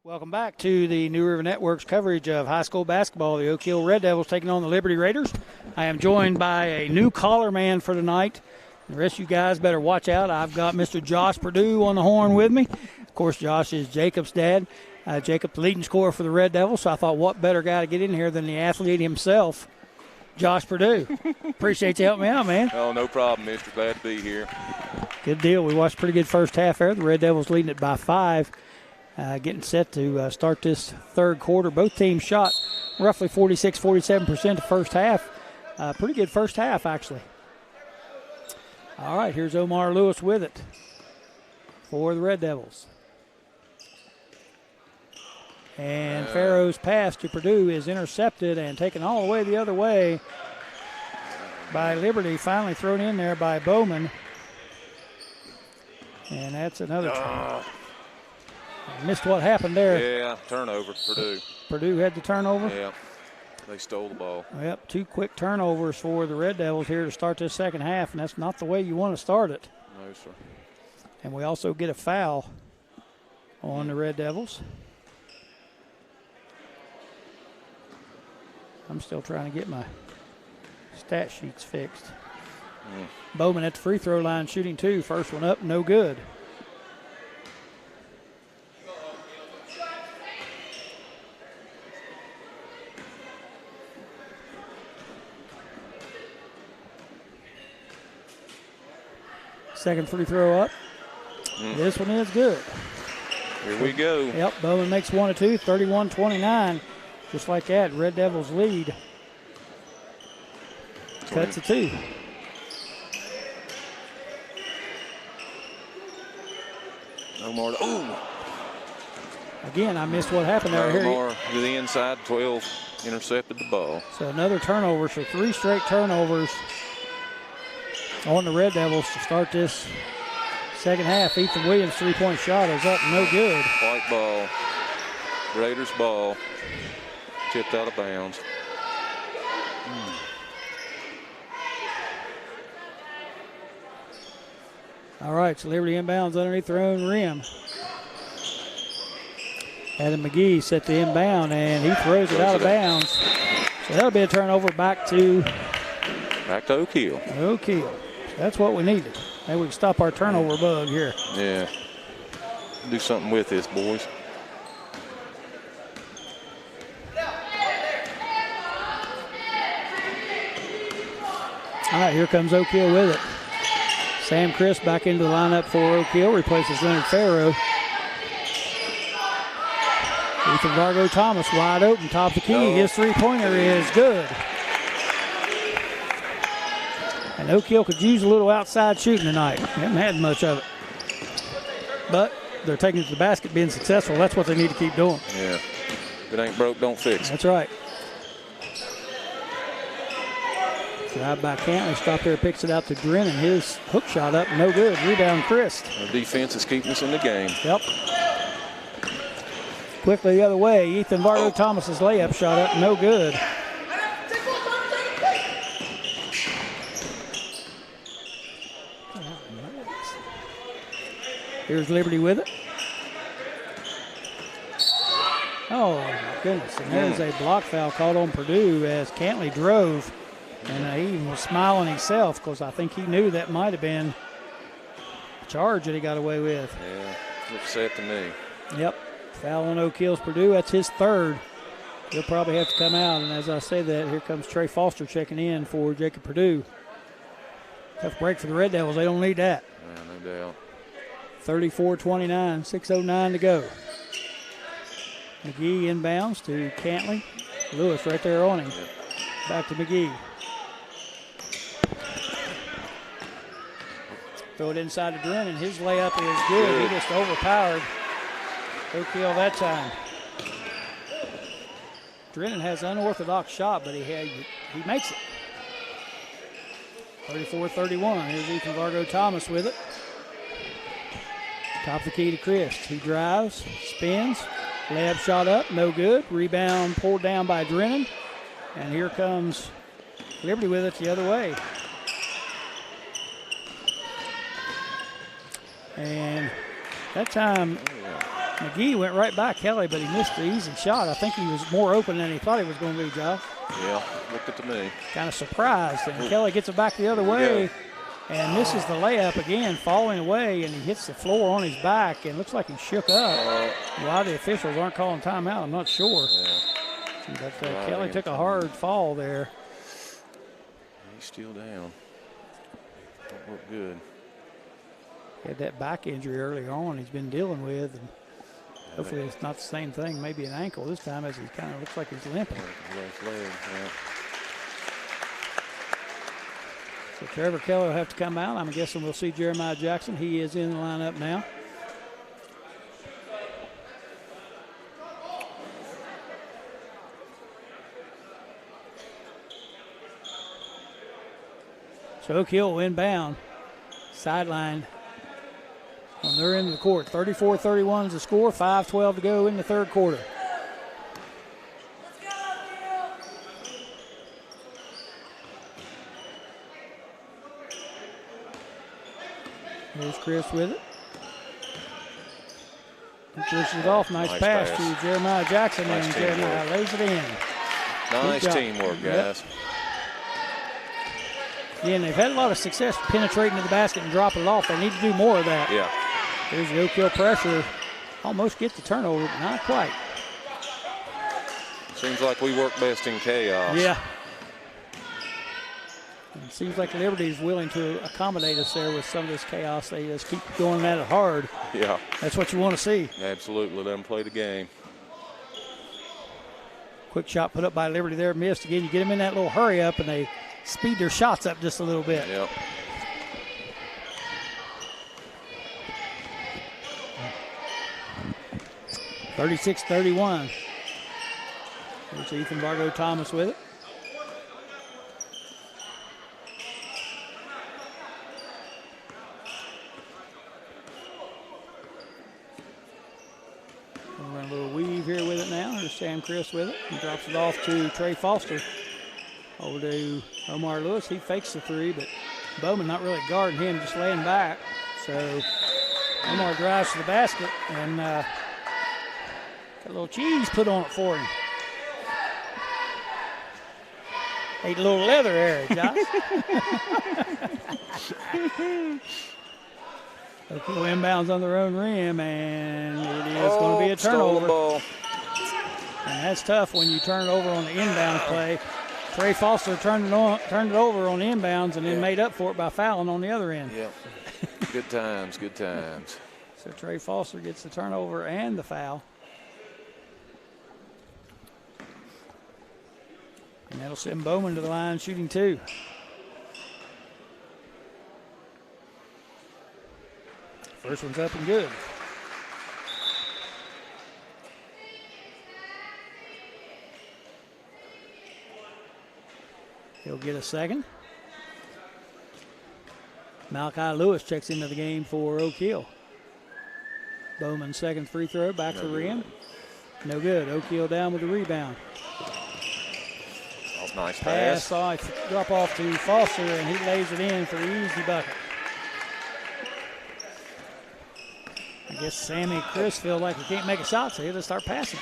Welcome back to the New River Network's coverage of high school basketball. The Oak Hill Red Devils taking on the Liberty Raiders. I am joined by a new collar man for tonight. The rest of you guys better watch out. I've got Mr. Josh Perdue on the horn with me. Of course, Josh is Jacob's dad. Jacob, the leading scorer for the Red Devils, so I thought what better guy to get in here than the athlete himself, Josh Perdue. Appreciate you helping me out, man. Oh, no problem, mister. Glad to be here. Good deal. We watched a pretty good first half there. The Red Devils leading it by 5. Getting set to start this third quarter. Both teams shot roughly 46-47% the first half. Pretty good first half, actually. All right, here's Omar Lewis with it for the Red Devils. And Farrow's pass to Perdue is intercepted and taken all the way the other way by Liberty. Finally thrown in there by Bowman. And that's another turnover. Missed what happened there. Yeah, turnover, Perdue. Perdue had the turnover. Yeah, they stole the ball. Yep, 2 quick turnovers for the Red Devils here to start this second half, and that's not the way you want to start it. No, sir. And we also get a foul on the Red Devils. I'm still trying to get my stat sheets fixed. Bowman at the free throw line shooting 2. First one up, no good. Second free throw up. This one is good. Here we go. Yep, Bowman makes 1 of 2, 31-29. Just like that, Red Devils lead. Cuts to 2. No more. Oh! Again, I missed what happened there. No more to the inside. 12 intercepted the ball. So another turnover. So 3 straight turnovers on the Red Devils to start this second half. Ethan Williams' three-point shot is up, no good. White ball. Raiders ball. Tipped out of bounds. All right, so Liberty inbounds underneath their own rim. Adam McGee set the inbound, and he throws it out of bounds. So that'll be a turnover back to Oak Hill. Oak Hill. That's what we needed. Maybe we can stop our turnover bug here. Yeah. Do something with this, boys. All right, here comes Oak Hill with it. Sam Crisp back into the lineup for Oak Hill, replaces Leonard Farrow. Ethan Vargo Thomas wide open, top of the key. No. His three-pointer is good. And Oak Hill could use a little outside shooting tonight. They haven't had much of it. But they're taking it to the basket, being successful. That's what they need to keep doing. Yeah. If it ain't broke, don't fix it. That's right. Drive by Cantley, stop there, picks it out to Drennan. His hook shot up, no good. Rebound, Christ. The defense is keeping us in the game. Yep. Quickly the other way, Ethan Vargo Thomas's layup shot up, no good. Here's Liberty with it. Oh, my goodness. And there's a block foul called on Perdue as Cantley drove. And he even was smiling himself because I think he knew that might have been a charge that he got away with. Yeah, looks set to me. Yep. Foul on Oak Hill's Perdue. That's his third. He'll probably have to come out. And as I say that, here comes Trey Foster checking in for Jacob Perdue. Tough break for the Red Devils. They don't need that. Yeah, no doubt. 34-29, 6:09 to go. McGee inbounds to Cantley. Lewis right there on him. Yep. Back to McGee. Throw it inside to Drennan. His layup is good. He just overpowered Oak Hill that time. Drennan has an unorthodox shot, but he makes it. 34-31. Here's Ethan Vargo Thomas with it. Top of the key to Christ. He drives, spins, layup shot up, no good. Rebound pulled down by Drennan. And here comes Liberty with it the other way. And that time, McGee went right by Kelly, but he missed the easy shot. I think he was more open than he thought he was going to be, Josh. Yeah, looked it to me. Kind of surprised. And Kelly gets it back the other way and misses the layup again, falling away, and he hits the floor on his back, and looks like he shook up. Why the officials aren't calling timeout, I'm not sure. Yeah. But Kelly took a hard fall there. He's still down. Don't look good. He had that back injury earlier on he's been dealing with, and hopefully it's not the same thing, maybe an ankle this time, as he kind of looks like he's limping. Left leg, yeah. So Trevor Kelly will have to come out. I'm guessing we'll see Jeremiah Jackson. He is in the lineup now. So Oak Hill will inbound. Sideline on their end of the court. 34-31 is the score. 5:12 to go in the third quarter. Here's Chris with it. He pushes it off. Nice pass to Jeremiah Jackson, and Jeremiah lays it in. Nice teamwork, guys. Yeah, and they've had a lot of success penetrating to the basket and dropping it off. They need to do more of that. Yeah. There's the Oak Hill pressure. Almost get the turnover, but not quite. Seems like we work best in chaos. Yeah. It seems like Liberty's willing to accommodate us there with some of this chaos. They just keep going at it hard. Yeah. That's what you want to see. Absolutely. Let them play the game. Quick shot put up by Liberty there, missed. Again, you get them in that little hurry up, and they speed their shots up just a little bit. Yep. (36-31). There's Ethan Vargo Thomas with it. We'll run a little weave here with it now. There's Sam Chris with it. He drops it off to Trey Foster. Over to Omar Lewis. He fakes the three, but Bowman not really guarding him, just laying back. So Omar drives to the basket and got a little cheese put on it for him. Ate a little leather there, Josh. Oak Hill inbounds on their own rim, and it is going to be a turnover. Ball. And that's tough when you turn it over on the inbound play. Trey Foster turned it over on the inbounds and then made up for it by fouling on the other end. Yep. Good times, good times. So Trey Foster gets the turnover and the foul. And that'll send Bowman to the line shooting two. First one's up and good. He'll get a second. Malachi Lewis checks into the game for Oak Hill. Bowman's second free throw, back to the rim. No good. Oak Hill down with the rebound. Oh, nice pass. Drop off to Foster, and he lays it in for the easy bucket. I guess Sammy and Chris feel like he can't make a shot, so he'll just start passing.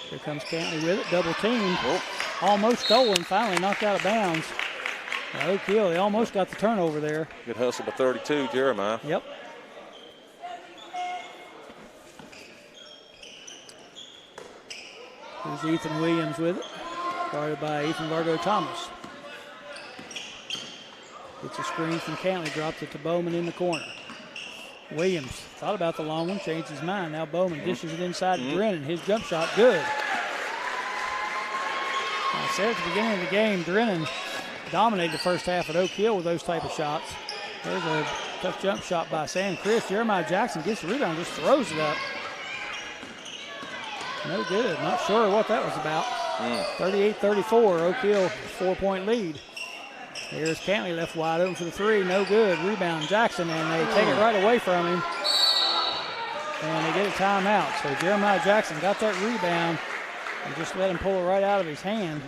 Here comes Cantley with it, double team. Almost stolen, finally knocked out of bounds. Oak Hill, they almost got the turnover there. Good hustle by 32, Jeremiah. Yep. Here's Ethan Williams with it, guarded by Ethan Vargo Thomas. Gets a screen from Cantley, drops it to Bowman in the corner. Williams thought about the long one, changed his mind. Now Bowman dishes it inside to Drennan. His jump shot, good. I said at the beginning of the game, Drennan dominated the first half at Oak Hill with those type of shots. There's a tough jump shot by Sam Chris. Jeremiah Jackson gets the rebound, just throws it up. No good. Not sure what that was about. 38-34, Oak Hill 4-point lead. Here's Cantley left wide open for the three. No good. Rebound Jackson, and they take it right away from him. And they get a timeout. So Jeremiah Jackson got that rebound and just let him pull it right out of his hand.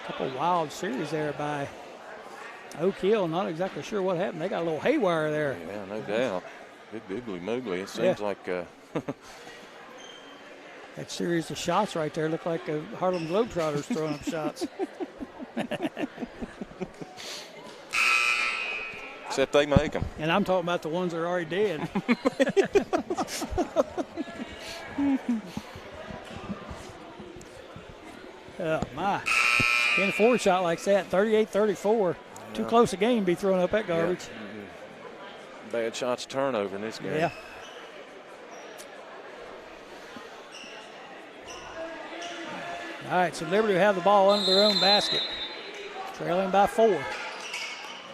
Couple wild series there by Oak Hill, not exactly sure what happened. They got a little haywire there. Yeah, no doubt. Big googly moogly. It seems like that series of shots right there look like Harlem Globetrotters throwing up shots. except they make them. And I'm talking about the ones that are already dead. Oh, my. Can't afford a shot like that. 38-34. Yeah. Too close a game to be throwing up that garbage. Yeah. Bad shots turnover in this game. Yeah. All right, so Liberty will have the ball under their own basket. Trailing by 4.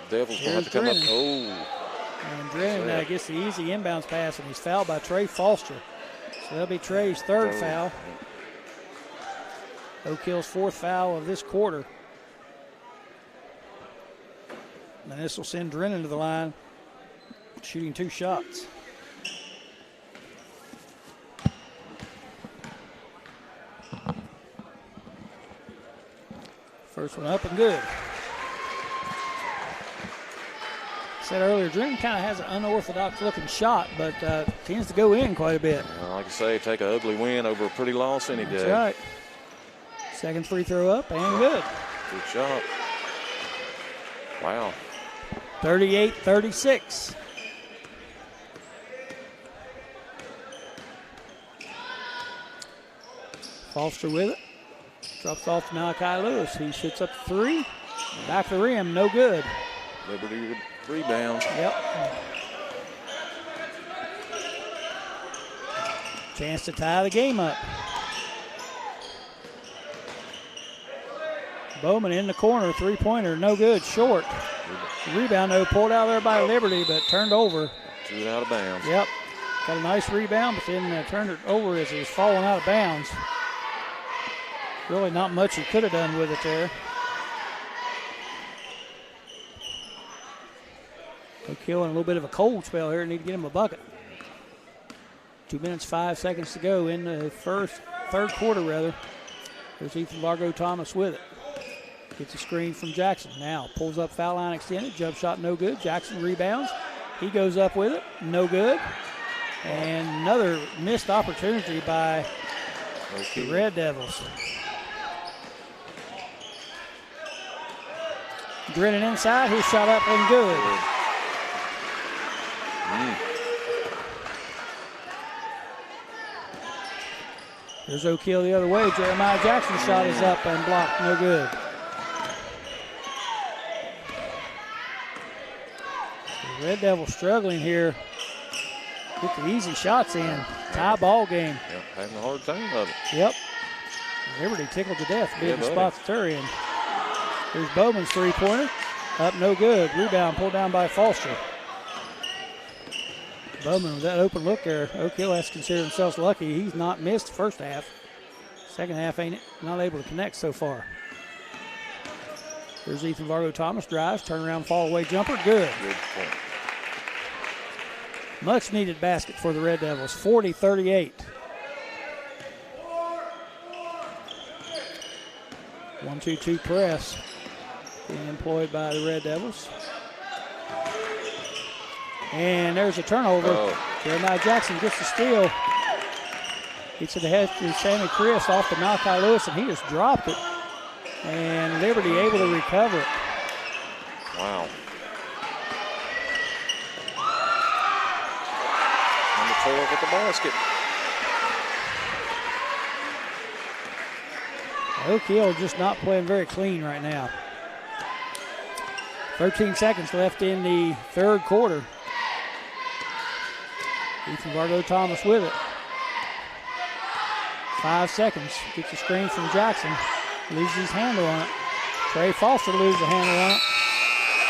Devils will have to come up. Oh. And Drennan gets the easy inbounds pass, and he's fouled by Trey Foster. So that'll be Trey's third foul. Oak Hill's 4th foul of this quarter. And this will send Drennan to the line, shooting 2 shots. First one up and good. Said earlier, Drennan kind of has an unorthodox looking shot, but tends to go in quite a bit. Like I say, take an ugly win over a pretty loss any day. That's right. Second free throw up and good. Good shot. Wow. 38-36. Foster with it. Drops off to Malachi Lewis. He shoots up 3. Back of the rim, no good. Liberty rebounds. Yep. Chance to tie the game up. Bowman in the corner, 3-pointer, no good, short. Rebound, though, pulled out there by Liberty, but turned over. Threw it out of bounds. Yep. Got a nice rebound, but then turned it over as he was falling out of bounds. Really not much he could have done with it there. Oak Hill in a little bit of a cold spell here. Need to get him a bucket. 2 minutes, 5 seconds to go in the third quarter, rather. There's Ethan Vargo Thomas with it. Gets a screen from Jackson. Now pulls up, foul line extended. Jump shot no good. Jackson rebounds. He goes up with it. No good. And another missed opportunity by the Red Devils. Drennan inside. His shot up and good. There's Oak Hill the other way. Jeremiah Jackson's shot is up and blocked. No good. The Red Devils struggling here. Get the easy shots in. Tie ball game. Yep, having a hard time of it. Yep. Liberty tickled to death. Being the spots to her in. Here's Bowman's 3-pointer. Up no good. Rebound pulled down by Foster. Bowman with that open look there. Oak Hill has to consider themselves lucky. He's not missed the first half. Second half not able to connect so far. Here's Ethan Vargo Thomas. Drives, turnaround, fall away jumper. Good. Good point. Much needed basket for the Red Devils. 40-38. 1-2-2 press being employed by the Red Devils. And there's a turnover. Jeremiah Jackson gets the steal. Gets it ahead to Sammy Chris off to Malachi Lewis, and he just dropped it. And Liberty able to recover it. Wow. Number 12 at the basket. Oak Hill just not playing very clean right now. 13 seconds left in the third quarter. Ethan Vargo Thomas with it. 5 seconds. Gets a screen from Jackson. Loses his handle on it. Trey Foster loses the handle on it.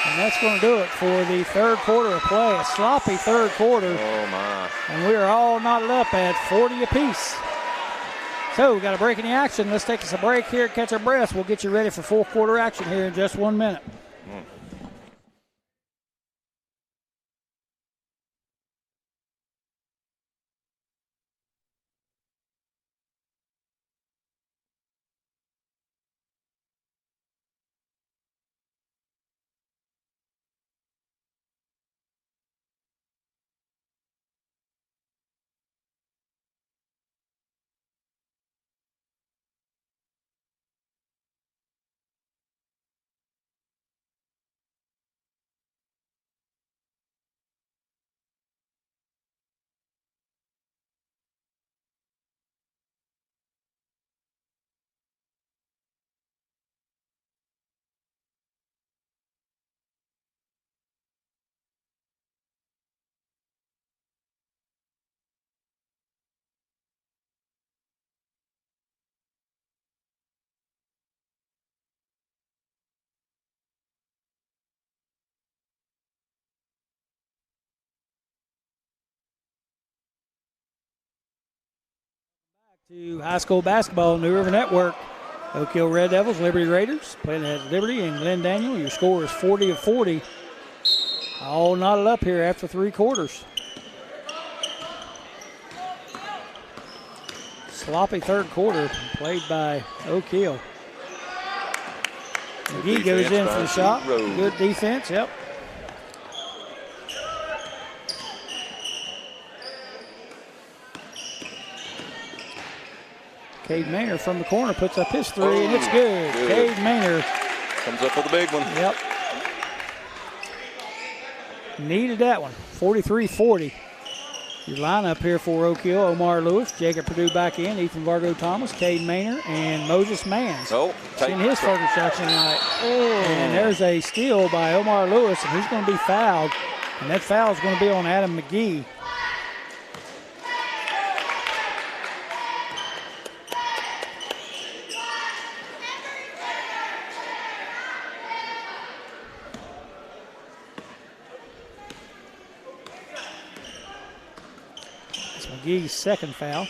And that's going to do it for the third quarter of play. A sloppy third quarter. Oh, my. And we are all knotted up at 40 apiece. So we got a break in the action. Let's take us a break here, catch our breaths. We'll get you ready for fourth quarter action here in just 1 minute. To high school basketball, New River Network. Oak Hill Red Devils, Liberty Raiders playing at Liberty and Glen Daniel. Your score is 40-40. All knotted up here after 3 quarters. Sloppy third quarter played by Oak Hill. McGee goes in for the shot. Good defense, yep. Cade Maynard from the corner puts up his 3, and it's good. Cade Maynard comes up with a big one. Yep. Needed that one. 43-40. Your lineup here for Oak Hill: Omar Lewis, Jacob Perdue back in, Ethan Vargo Thomas, Cade Maynard, and Moses Mans. In his first instruction tonight. And there's a steal by Omar Lewis, and he's going to be fouled. And that foul is going to be on Adam McGee. McGee's second foul.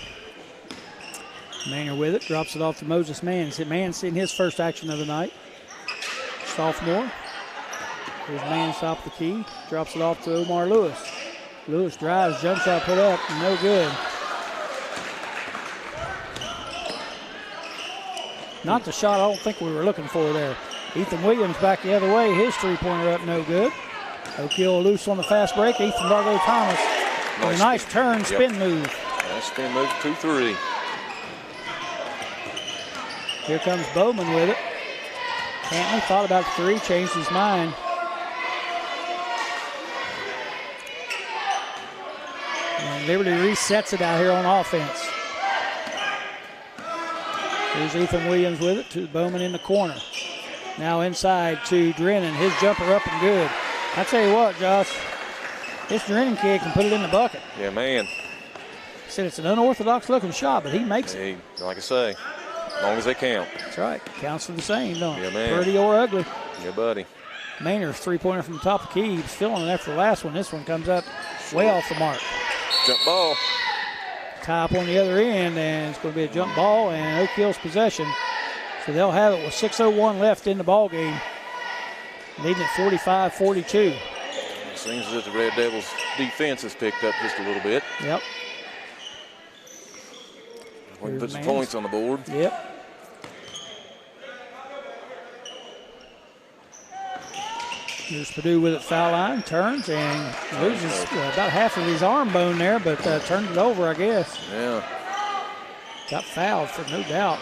Maynard with it, drops it off to Moses Mans. Mans in his first action of the night. Sophomore. Here's Mans top the key, drops it off to Omar Lewis. Lewis drives, jump shot put up, no good. Not the shot I don't think we were looking for there. Ethan Williams back the other way, his three-pointer up, no good. Oak Hill loose on the fast break. Ethan Vargo Thomas. Nice turn, spin move. Nice spin move, 2-3. Here comes Bowman with it. Cantley thought about the 3, changed his mind. And Liberty resets it out here on offense. Here's Ethan Williams with it to Bowman in the corner. Now inside to Drennan. His jumper up and good. I tell you what, Josh. This Drennan kid can put it in the bucket. Yeah, man. He said it's an unorthodox looking shot, but he makes it. Like I say, as long as they count. That's right. Counts for the same, don't it? Yeah, man. Pretty or ugly. Yeah, buddy. Maynard's three-pointer from the top of the key. He was feeling it after the last one. This one comes up way off the mark. Jump ball. Tie up on the other end, and it's going to be a jump ball and Oak Hill's possession. So they'll have it with 6:01 left in the ball game. Leading at 45-42. Seems as if the Red Devils' defense has picked up just a little bit. Yep. We can put some points on the board. Yep. Here's Perdue with it, foul line, turns and loses about half of his arm bone there, but turned it over, I guess. Yeah. Got fouled for no doubt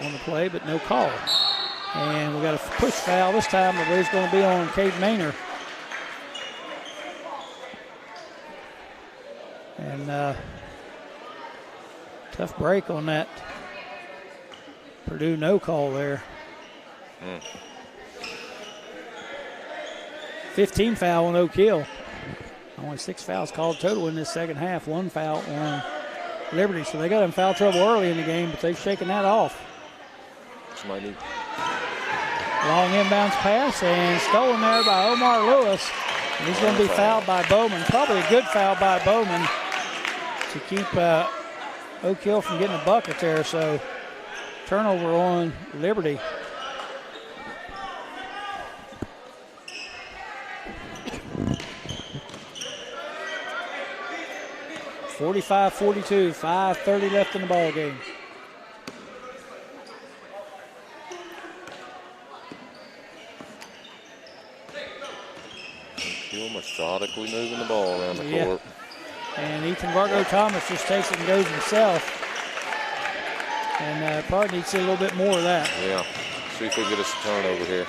on the play, but no call. And we got a push foul this time, but it's going to be on Cade Maynard. And tough break on that. Perdue no call there. 15 foul on Oak Hill. Only 6 fouls called total in this second half. 1 foul on Liberty. So they got in foul trouble early in the game, but they've shaken that off. Long inbounds pass and stolen there by Omar Lewis. And he's going to be fouled by Bowman. Probably a good foul by Bowman to keep Oak Hill from getting a bucket there. So turnover on Liberty. (45-42), 5:30 left in the ball game. Hill methodically moving the ball around the court. And Ethan Vargo Thomas just takes it and goes himself. And probably needs to see a little bit more of that. Yeah. See if we can get us a turnover here.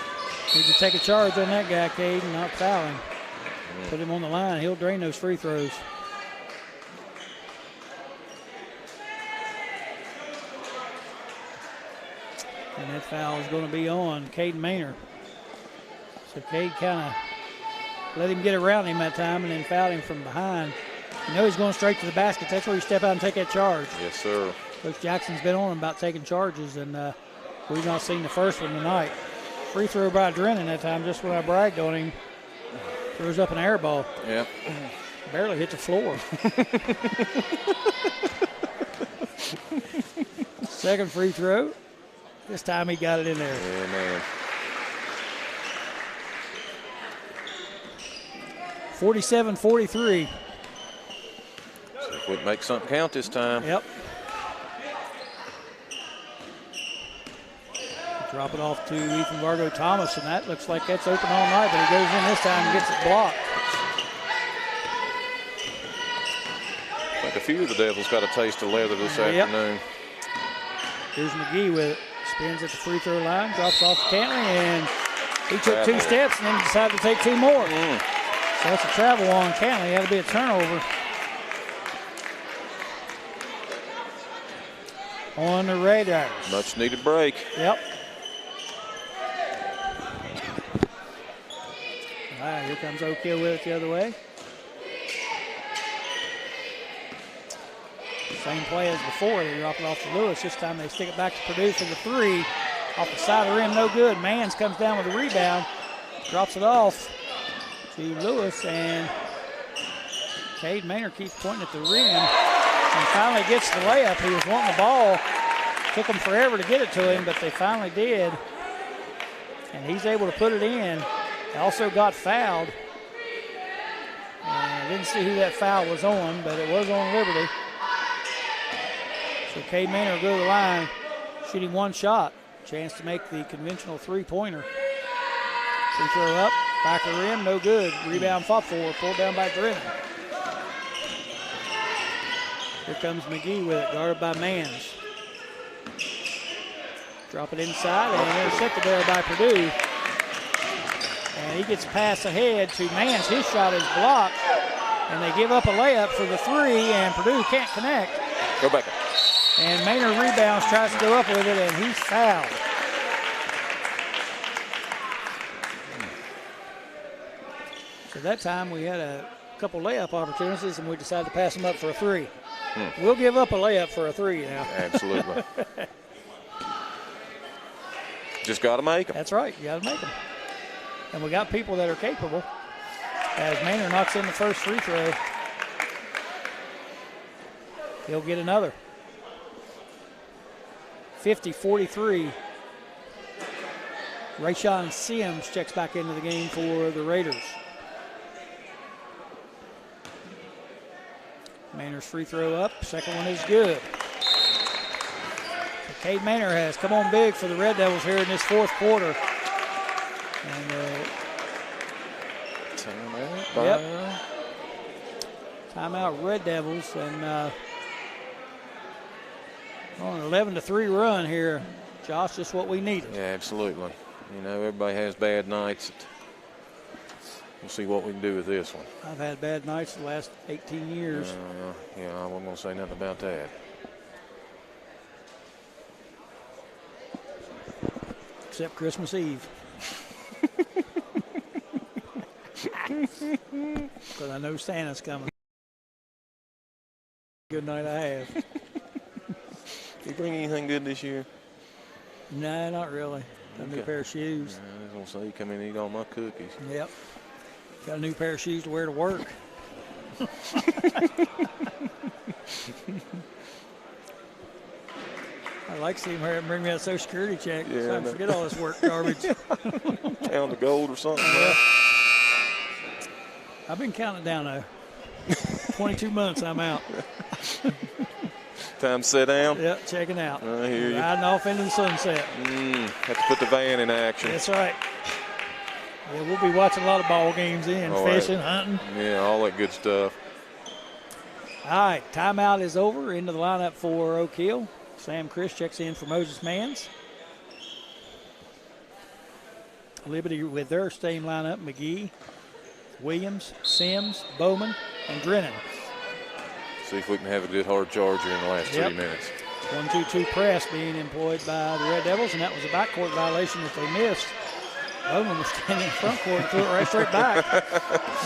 Need to take a charge on that guy, Cade, and not foul him. Put him on the line. He'll drain those free throws. And that foul is going to be on Cade Maynard. So Cade kind of let him get around him that time and then fouled him from behind. You know he's going straight to the basket. That's where you step out and take that charge. Yes, sir. Coach Jackson's been on him about taking charges, and we've not seen the first one tonight. Free throw by Drennan that time, just when I bragged on him. Throws up an air ball. Yeah. Barely hit the floor. Second free throw. This time he got it in there. Yeah, man. 47-43. See if we can make something count this time. Yep. Drop it off to Ethan Vargo Thomas, and that looks like that's open all night, but he goes in this time and gets it blocked. I think a few of the Devils got a taste of leather this afternoon. Here's McGee with it. Spins at the free throw line, drops off to Cantley, and he took 2 steps and then decided to take 2 more. So that's a travel on Cantley. That'll be a turnover. On the Raiders. Much needed break. Yep. All right, here comes Oak Hill with it the other way. Same play as before. They drop it off to Lewis. This time they stick it back to Purdue for the 3. Off the side of the rim, no good. Mans comes down with a rebound. Drops it off to Lewis, and Cade Maynard keeps pointing at the rim. And finally gets the layup. He was wanting the ball. Took them forever to get it to him, but they finally did. And he's able to put it in. Also got fouled. And I didn't see who that foul was on, but it was on Liberty. So Cade Maynard will go to the line, shooting 1 shot. Chance to make the conventional 3-pointer. Free throw up, back of the rim, no good. Rebound fought for, pulled down by Drennan. Here comes McGee with it, guarded by Mans. Drop it inside and intercepted there by Purdue. And he gets a pass ahead to Mans. His shot is blocked. And they give up a layup for the 3, and Purdue can't connect. Go back. And Maynard rebounds, tries to go up with it, and he's fouled. So that time we had a couple layup opportunities, and we decided to pass them up for a 3. We'll give up a layup for a 3 now. Absolutely. Just got to make them. That's right. You got to make them. And we got people that are capable. As Maynard knocks in the first free throw, he'll get another. 50-43. Rayshawn Sims checks back into the game for the Raiders. Maynard's free throw up. Second one is good. So Cade Maynard has come on big for the Red Devils here in this 4th quarter. And Timeout. Timeout Red Devils, and on an 11-3 run here. Josh, just what we needed. Yeah, absolutely. You know, everybody has bad nights. We'll see what we can do with this one. I've had bad nights the last 18 years. Yeah, I wasn't going to say nothing about that. Except Christmas Eve. Because I know Santa's coming. Good night I have. Did you bring anything good this year? No, not really. Got a new pair of shoes. I was going to say, you come in and eat all my cookies. Yep. Got a new pair of shoes to wear to work. I'd like to see him hurry up and bring me that Social Security check so I can forget all this work garbage. Pound of gold or something. Yeah. I've been counting it down, though. 22 months, I'm out. Time to sit down? Yep, checking out. I hear you. Riding off into the sunset. Have to put the van in action. That's right. Yeah, we'll be watching a lot of ball games in, fishing, hunting. Yeah, all that good stuff. All right, timeout is over. Into the lineup for Oak Hill. Sam Chris checks in for Moses Mans. Liberty with their same lineup, McGee, Williams, Sims, Bowman, and Drennan. See if we can have a good hard charge here in the last 3 minutes. 1-2-2 press being employed by the Red Devils, and that was a backcourt violation that they missed. Bowman was standing in front court and threw it right straight back.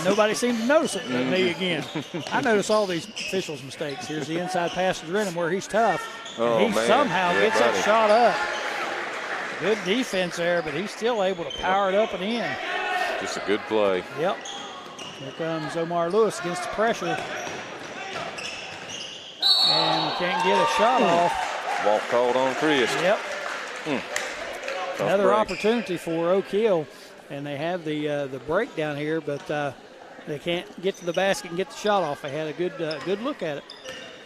Nobody seemed to notice it but me again. I notice all these officials' mistakes. Here's the inside pass to Drennan where he's tough. He somehow gets that shot up. Good defense there, but he's still able to power it up and in. Just a good play. Yep. Here comes Omar Lewis against the pressure. And can't get a shot off. Walk called on Chris. Yep. Another break. opportunity for Oak Hill, and they have the break down here, but they can't get to the basket and get the shot off. They had a good look at it.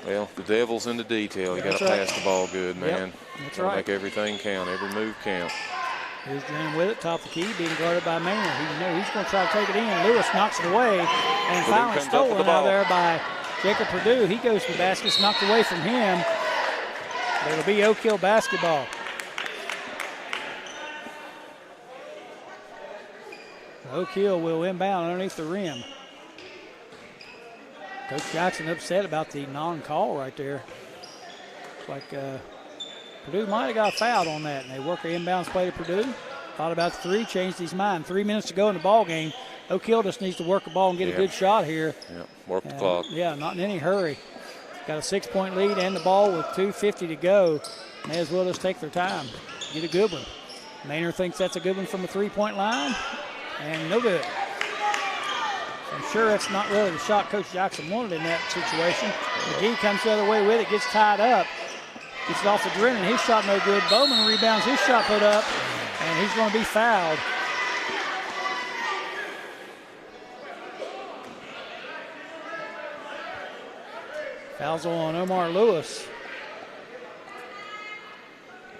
Well, the devil's in the detail. You got to right. pass the ball good, man. Yep, that's Gotta right. Make everything count. Every move count. Here's Drennan with it, top of the key, being guarded by Maynard. He's going to try to take it in. Lewis knocks it away, and Purdue finally comes up with the stolen out ball. there by Jacob Purdue. He goes to the basket, it's knocked away from him. But it'll be Oak Hill basketball. Oak Hill will inbound underneath the rim. Coach Jackson upset about the non-call right there. It's like Purdue might have got fouled on that, and they work an inbounds play to Purdue. Thought about the three, changed his mind. 3 minutes to go in the ball game. Oak Hill just needs to work the ball and get a good shot here. Yeah, work the clock. Yeah, not in any hurry. Got a 6-point lead and the ball with 2:50 to go. May as well just take their time. Get a good one. Maynard thinks that's a good one from the three-point line, and no good. I'm sure that's not really the shot Coach Jackson wanted in that situation. McGee comes the other way with it, gets tied up. Gets it off the Drennan. His shot no good. Bowman rebounds his shot put up, and he's going to be fouled. Fouls on Omar Lewis.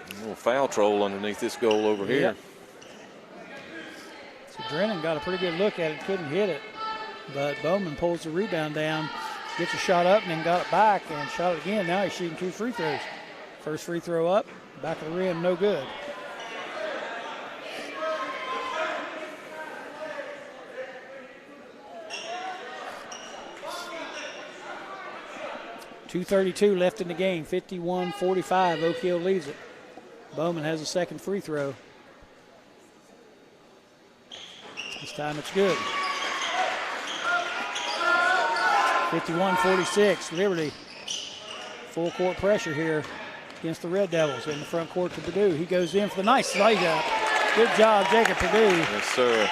A little foul troll underneath this goal over here. Yep. So Drennan got a pretty good look at it, couldn't hit it. But Bowman pulls the rebound down, gets a shot up, and then got it back and shot it again. Now he's shooting 2 free throws. First free throw up, back of the rim, no good. .232 left in the game, 51-45. Oak Hill leads it. Bowman has a second free throw. This time it's good. 51-46, Liberty. Full court pressure here against the Red Devils in the front court to Purdue. He goes in for the nice layup. Good job, Jacob Purdue. Yes, sir.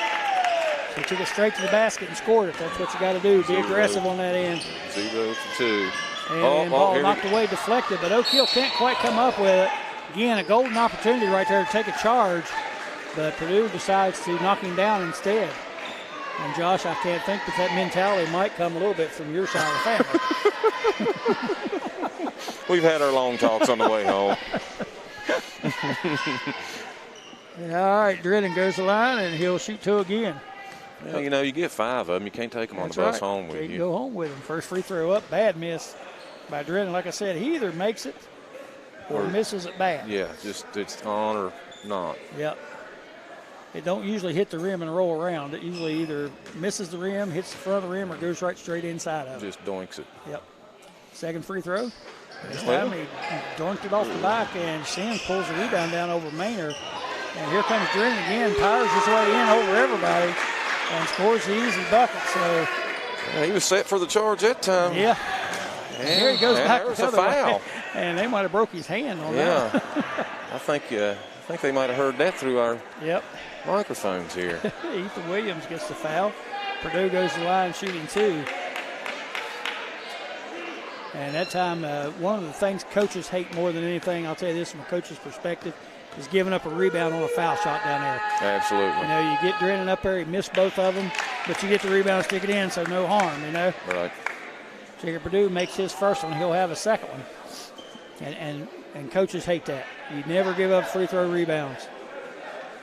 He took it straight to the basket and scored it. That's what you got to do. Be aggressive on that end. 0-2. And ball knocked away, deflected, but Oak Hill can't quite come up with it. Again, a golden opportunity right there to take a charge, but Purdue decides to knock him down instead. And Josh, I can't think, but that mentality might come a little bit from your side of the family. We've had our long talks on the way home. All right, Drennan goes to the line, and he'll shoot 2 again. Well, you know, you get 5 of them. You can't take them on the bus home with Can't you. go home with him. First free throw up, bad miss by Drennan. Like I said, he either makes it or misses it bad. Yeah, just it's on or not. Yep. It don't usually hit the rim and roll around. It usually either misses the rim, hits the front of the rim, or goes right straight inside of it. Just doinks it. Yep. Second free throw. This time he doinked it off the back, and Sims pulls the rebound down over Maynard. And here comes Drennan again, powers his way in over everybody, and scores the easy bucket. So he was set for the charge that time. yeah. And here he goes back there's the a other foul. way. And they might have broke his hand on that. Yeah. I think they might have heard that through our microphones here. Ethan Williams gets the foul. Purdue goes to the line shooting 2. And that time, one of the things coaches hate more than anything, I'll tell you this from a coach's perspective, is giving up a rebound on a foul shot down there. Absolutely. You know, you get Drennan up there, he missed both of them, but you get the rebound, stick it in, so no harm, you know. Right. Jacob Purdue makes his first one, he'll have a second one. And coaches hate that. You never give up free throw rebounds,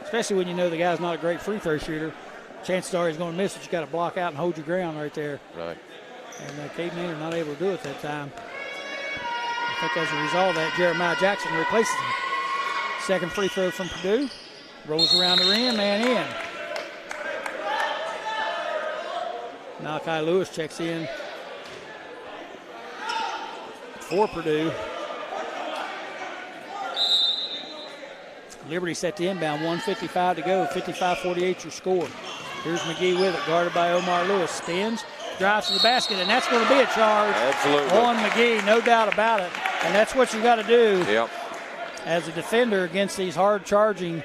especially when you know the guy's not a great free throw shooter. Chances are he's going to miss it. You got to block out and hold your ground right there. Right. And Cade Maynard not able to do it that time. I think as a result of that, Jeremiah Jackson replaces him. Second free throw from Purdue. Rolls around the rim and in. Malachi Lewis checks in for Purdue. Liberty set the inbound, 1:55 to go, 55-48 your score. Here's McGee with it, guarded by Omar Lewis. Spins, drives to the basket, and that's going to be a charge on McGee, no doubt about it. And that's what you got to do as a defender against these hard-charging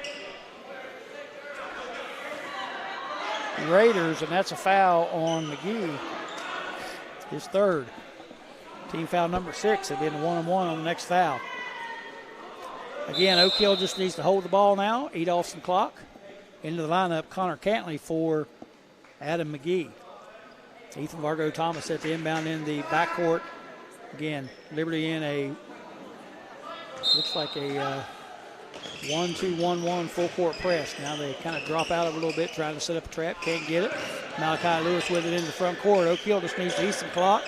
Raiders, and that's a foul on McGee, his third. Team foul number 6. It'll be in the 1-on-1 on the next foul. Again, Oak Hill just needs to hold the ball now, eat off some clock. Into the lineup, Connor Cantley for Adam McGee. Ethan Vargo Thomas at the inbound in the backcourt. Again, Liberty in a, looks like a 1-2-1-1 full court press. Now they kind of drop out of it a little bit, trying to set up a trap, can't get it. Malachi Lewis with it in the front court. Oak Hill just needs to eat some clock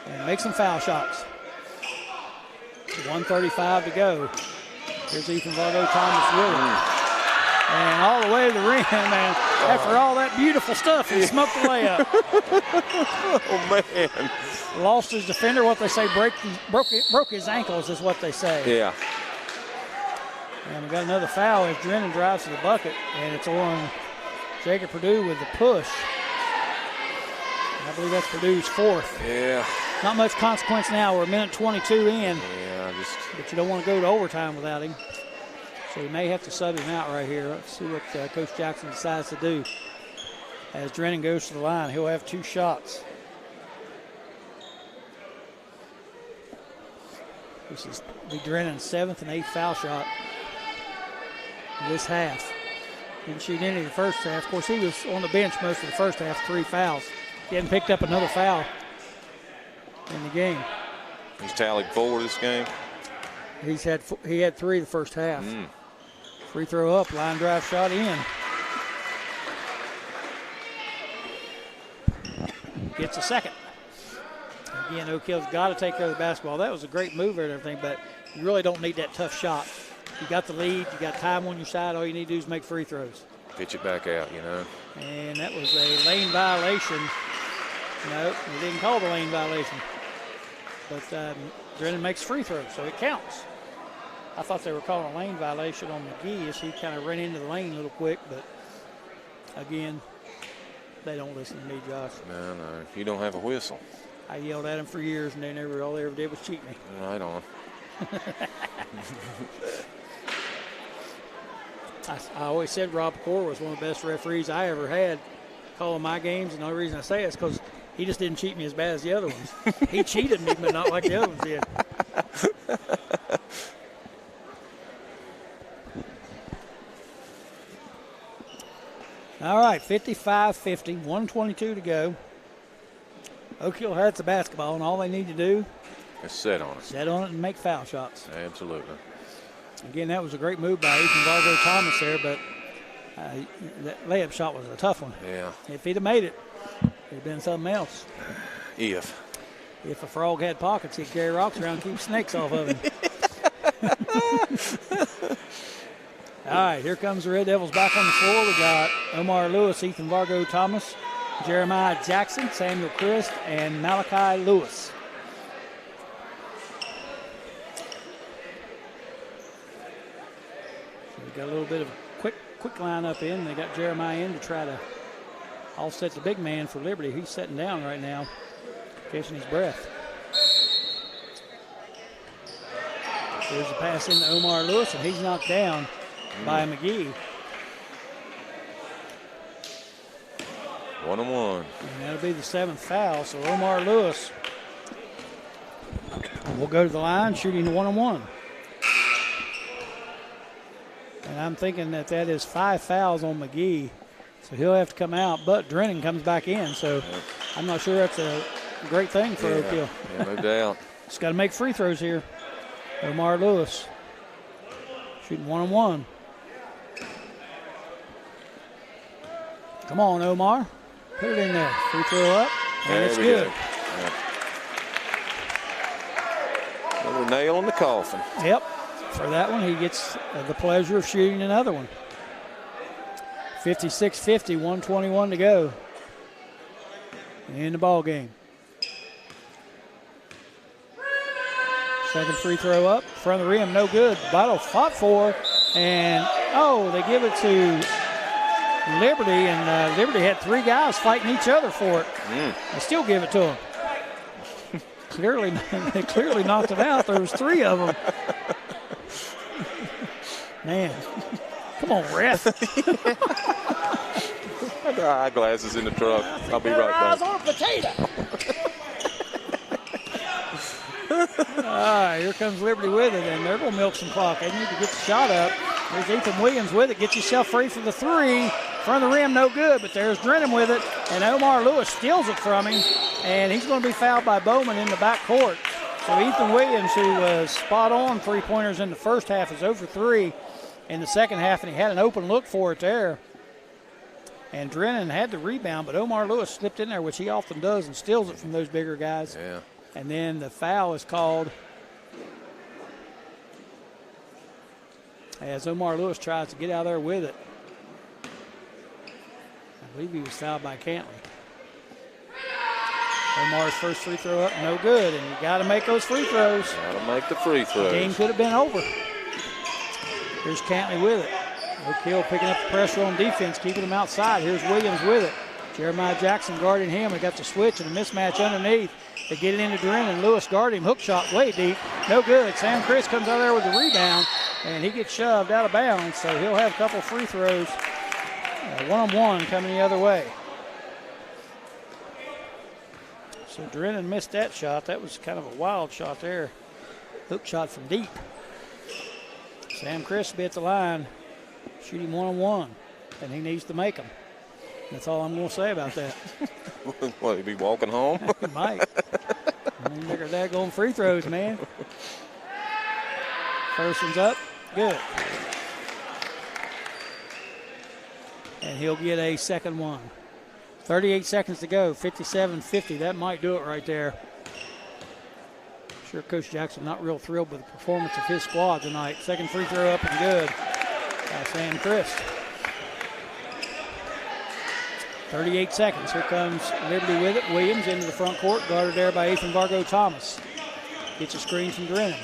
and make some foul shots. 1:35 to go. Here's Ethan Vargo Thomas with it. And all the way to the rim, and after all that beautiful stuff, he smoked the layup. Oh, man. Lost his defender. What they say, broke his ankles is what they say. Yeah. And we got another foul as Drennan drives to the bucket, and it's on Jacob Purdue with the push. And I believe that's Purdue's fourth. Yeah. Not much consequence now. We're a minute 22 in. Yeah, But you don't want to go to overtime without him. So we may have to sub him out right here. Let's see what Coach Jackson decides to do. As Drennan goes to the line, he'll have 2 shots. This is be Drennan's 7th and 8th foul shot this half. Didn't shoot any of the first half. Of course, he was on the bench most of the first half, 3 fouls. He hadn't picked up another foul in the game. He's tallied 4 this game. He had 3 the first half. Free throw up, line drive shot in. Gets a second. Again, Oak Hill's got to take care of the basketball. That was a great move and everything, but you really don't need that tough shot. You got the lead, you got time on your side. All you need to do is make free throws. Pitch it back out, you know. And that was a lane violation. No, they didn't call the lane violation. But Drennan makes free throws, so it counts. I thought they were calling a lane violation on McGee as he kind of ran into the lane a little quick, but again, they don't listen to me, Josh. No. You don't have a whistle. I yelled at them for years, and all they ever did was cheat me. Right on. I always said Rob Pecor was one of the best referees I ever had calling my games, and the only reason I say it is because he just didn't cheat me as bad as the other ones. He cheated me, but not like the other ones did. All right, 55-50, 1:22 to go. Oak Hill has the basketball, and all they need to do is set on it. Set on it and make foul shots. Absolutely. Again, that was a great move by Ethan Vargo Thomas there, but that layup shot was a tough one. Yeah. If he'd have made it, it'd have been something else. If a frog had pockets, he'd carry rocks around and keep snakes off of him. All right, here comes the Red Devils back on the floor. We got Omar Lewis, Ethan Vargo Thomas, Jeremiah Jackson, Samuel Christ, and Malachi Lewis. So we got a little bit of a quick lineup in. They got Jeremiah in to try to offset the big man for Liberty. He's sitting down right now, catching his breath. There's a pass into Omar Lewis, and he's knocked down by McGee. 1-on-1. And that'll be the 7th foul. So Omar Lewis will go to the line, shooting 1-on-1. And I'm thinking that is 5 fouls on McGee. So he'll have to come out, but Drennan comes back in. So I'm not sure that's a great thing for Oak Hill. Yeah, no doubt. Just got to make free throws here. Omar Lewis shooting 1-on-1. Come on, Omar. Put it in there. Free throw up. And it's good. Yeah. Another nail in the coffin. Yep. For that one, he gets the pleasure of shooting another one. 56-50, 1:21 to go in the ball game. Second free throw up, front of the rim, no good. Vital fought for, and they give it to Liberty, and Liberty had 3 guys fighting each other for it. They still give it to them. They clearly knocked it out. There was 3 of them. Man, come on, ref. I got eyeglasses in the truck. I'll be right back. Eyes on a potato. Here comes Liberty with it, and they're going to milk some clock. They need to get the shot up. There's Ethan Williams with it. Gets himself free for the three. Front of the rim, no good, but there's Drennan with it, and Omar Lewis steals it from him, and he's going to be fouled by Bowman in the backcourt. So Ethan Williams, who was spot on three-pointers in the first half, is 0 for 3 in the second half, and he had an open look for it there. And Drennan had the rebound, but Omar Lewis slipped in there, which he often does, and steals it from those bigger guys. Yeah. And then the foul is called as Omar Lewis tries to get out there with it. I believe he was fouled by Cantley. Omar's first free throw up, no good, and you got to make those free throws. Got to make the free throws. The game could have been over. Here's Cantley with it. Oak Hill picking up the pressure on defense, keeping them outside. Here's Williams with it. Jeremiah Jackson guarding him. We got the switch and a mismatch underneath. They get it into Drennan. Lewis guarding him. Hook shot way deep. No good. Sam Chris comes out there with the rebound, and he gets shoved out of bounds, so he'll have a couple free throws. One-on-one coming the other way. So Drennan missed that shot. That was kind of a wild shot there. Hook shot from deep. Sam Chris will be at the line, shooting one-on-one, and he needs to make them. That's all I'm going to say about that. What, he be walking home? He might. Look at that going free throws, man. First one's up. Good. And he'll get a second one. 38 seconds to go. 57-50. That might do it right there. Sure, Coach Jackson not real thrilled with the performance of his squad tonight. Second free throw up and good by Sam Chris. 38 seconds. Here comes Liberty with it. Williams into the front court, guarded there by Ethan Vargo Thomas. Gets a screen from Drennan.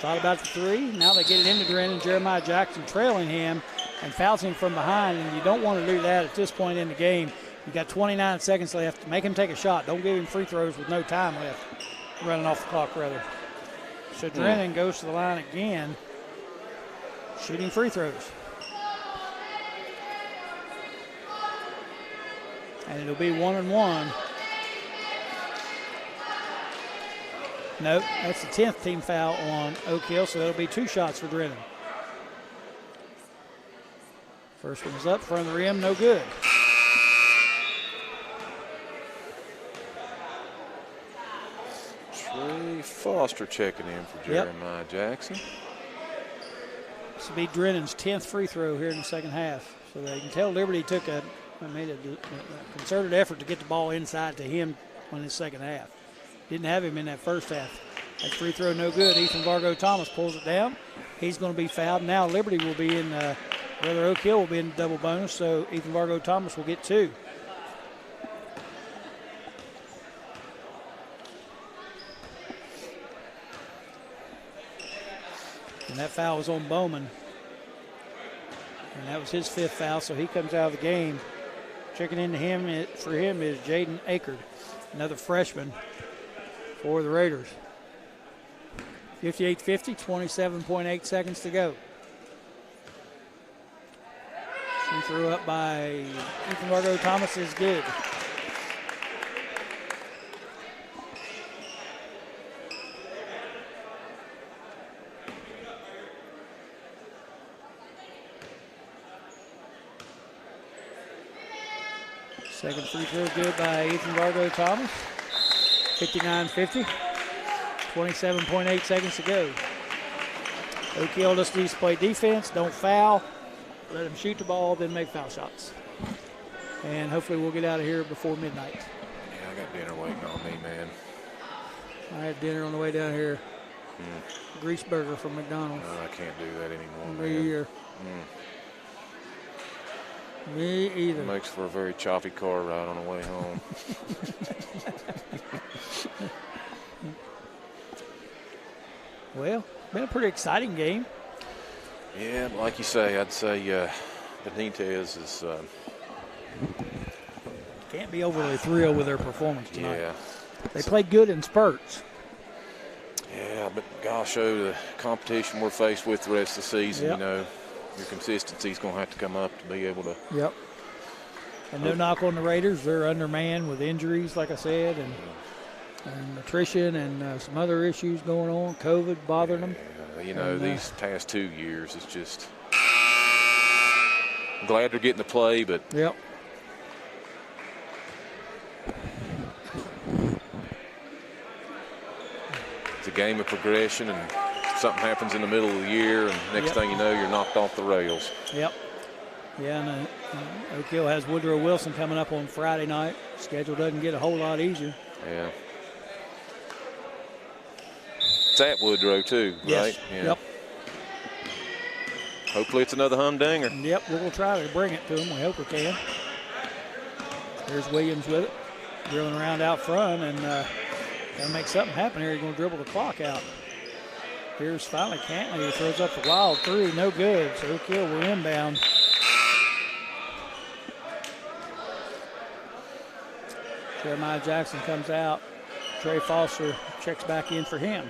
Thought about the three. Now they get it into Drennan. Jeremiah Jackson trailing him and fouls him from behind, and you don't want to do that at this point in the game. You got 29 seconds left. Make him take a shot. Don't give him free throws with no time left. Running off the clock, rather. So Drennan goes to the line again, shooting free throws. And it'll be 1-1. Nope, that's the 10th team foul on Oak Hill, so that'll be 2 shots for Drennan. First one is up, front of the rim, no good. Trey Foster checking in for Jeremiah Jackson. This will be Drennan's 10th free throw here in the second half. So they can tell Liberty made a concerted effort to get the ball inside to him on his second half. Didn't have him in that first half. That free throw no good. Ethan Vargo Thomas pulls it down. He's going to be fouled. Now Liberty will be in, Oak Hill will be in double bonus, so Ethan Vargo Thomas will get 2. And that foul was on Bowman. And that was his 5th foul, so he comes out of the game. Checking into him for him is Jaden Akard, another freshman for the Raiders. 58-50, 27.8 seconds to go. She threw up by Ethan Vargo Thomas is good. Second free throw good by Ethan Vargo Thomas. 59-50. 27.8 seconds to go. Oak Hill just needs to play defense, don't foul. Let them shoot the ball, then make foul shots. And hopefully we'll get out of here before midnight. Yeah, I got dinner waiting on me, man. I had dinner on the way down here. Grease burger from McDonald's. No, I can't do that anymore, Me either. Me either. It makes for a very choppy car ride on the way home. Well, been a pretty exciting game. Yeah, like you say, I'd say Benitez is. Can't be overly thrilled with their performance tonight. Yeah. They played good in spurts. Yeah, but gosh, the competition we're faced with the rest of the season, Yep. Your consistency is going to have to come up to be able to. Yep. And no knock on the Raiders. They're undermanned with injuries, like I said. And and attrition and some other issues going on. COVID bothering them. You know, these past 2 years, it's just I'm glad they're getting to play, but yep. it's a game of progression, and something happens in the middle of the year, and next thing you know, you're knocked off the rails. Yep. Yeah, and Oak Hill has Woodrow Wilson coming up on Friday night. Schedule doesn't get a whole lot easier. Yeah. It's at Woodrow, too, yes. right? Yeah. Yep. Hopefully it's another humdinger. Yep, we'll try to bring it to them. We hope we can. There's Williams with it, drilling around out front, and got to make something happen here. He's going to dribble the clock out. Here's finally Cantley, who throws up the wild three, no good. So Oak Hill will inbound. Jeremiah Jackson comes out. Trey Foster checks back in for him.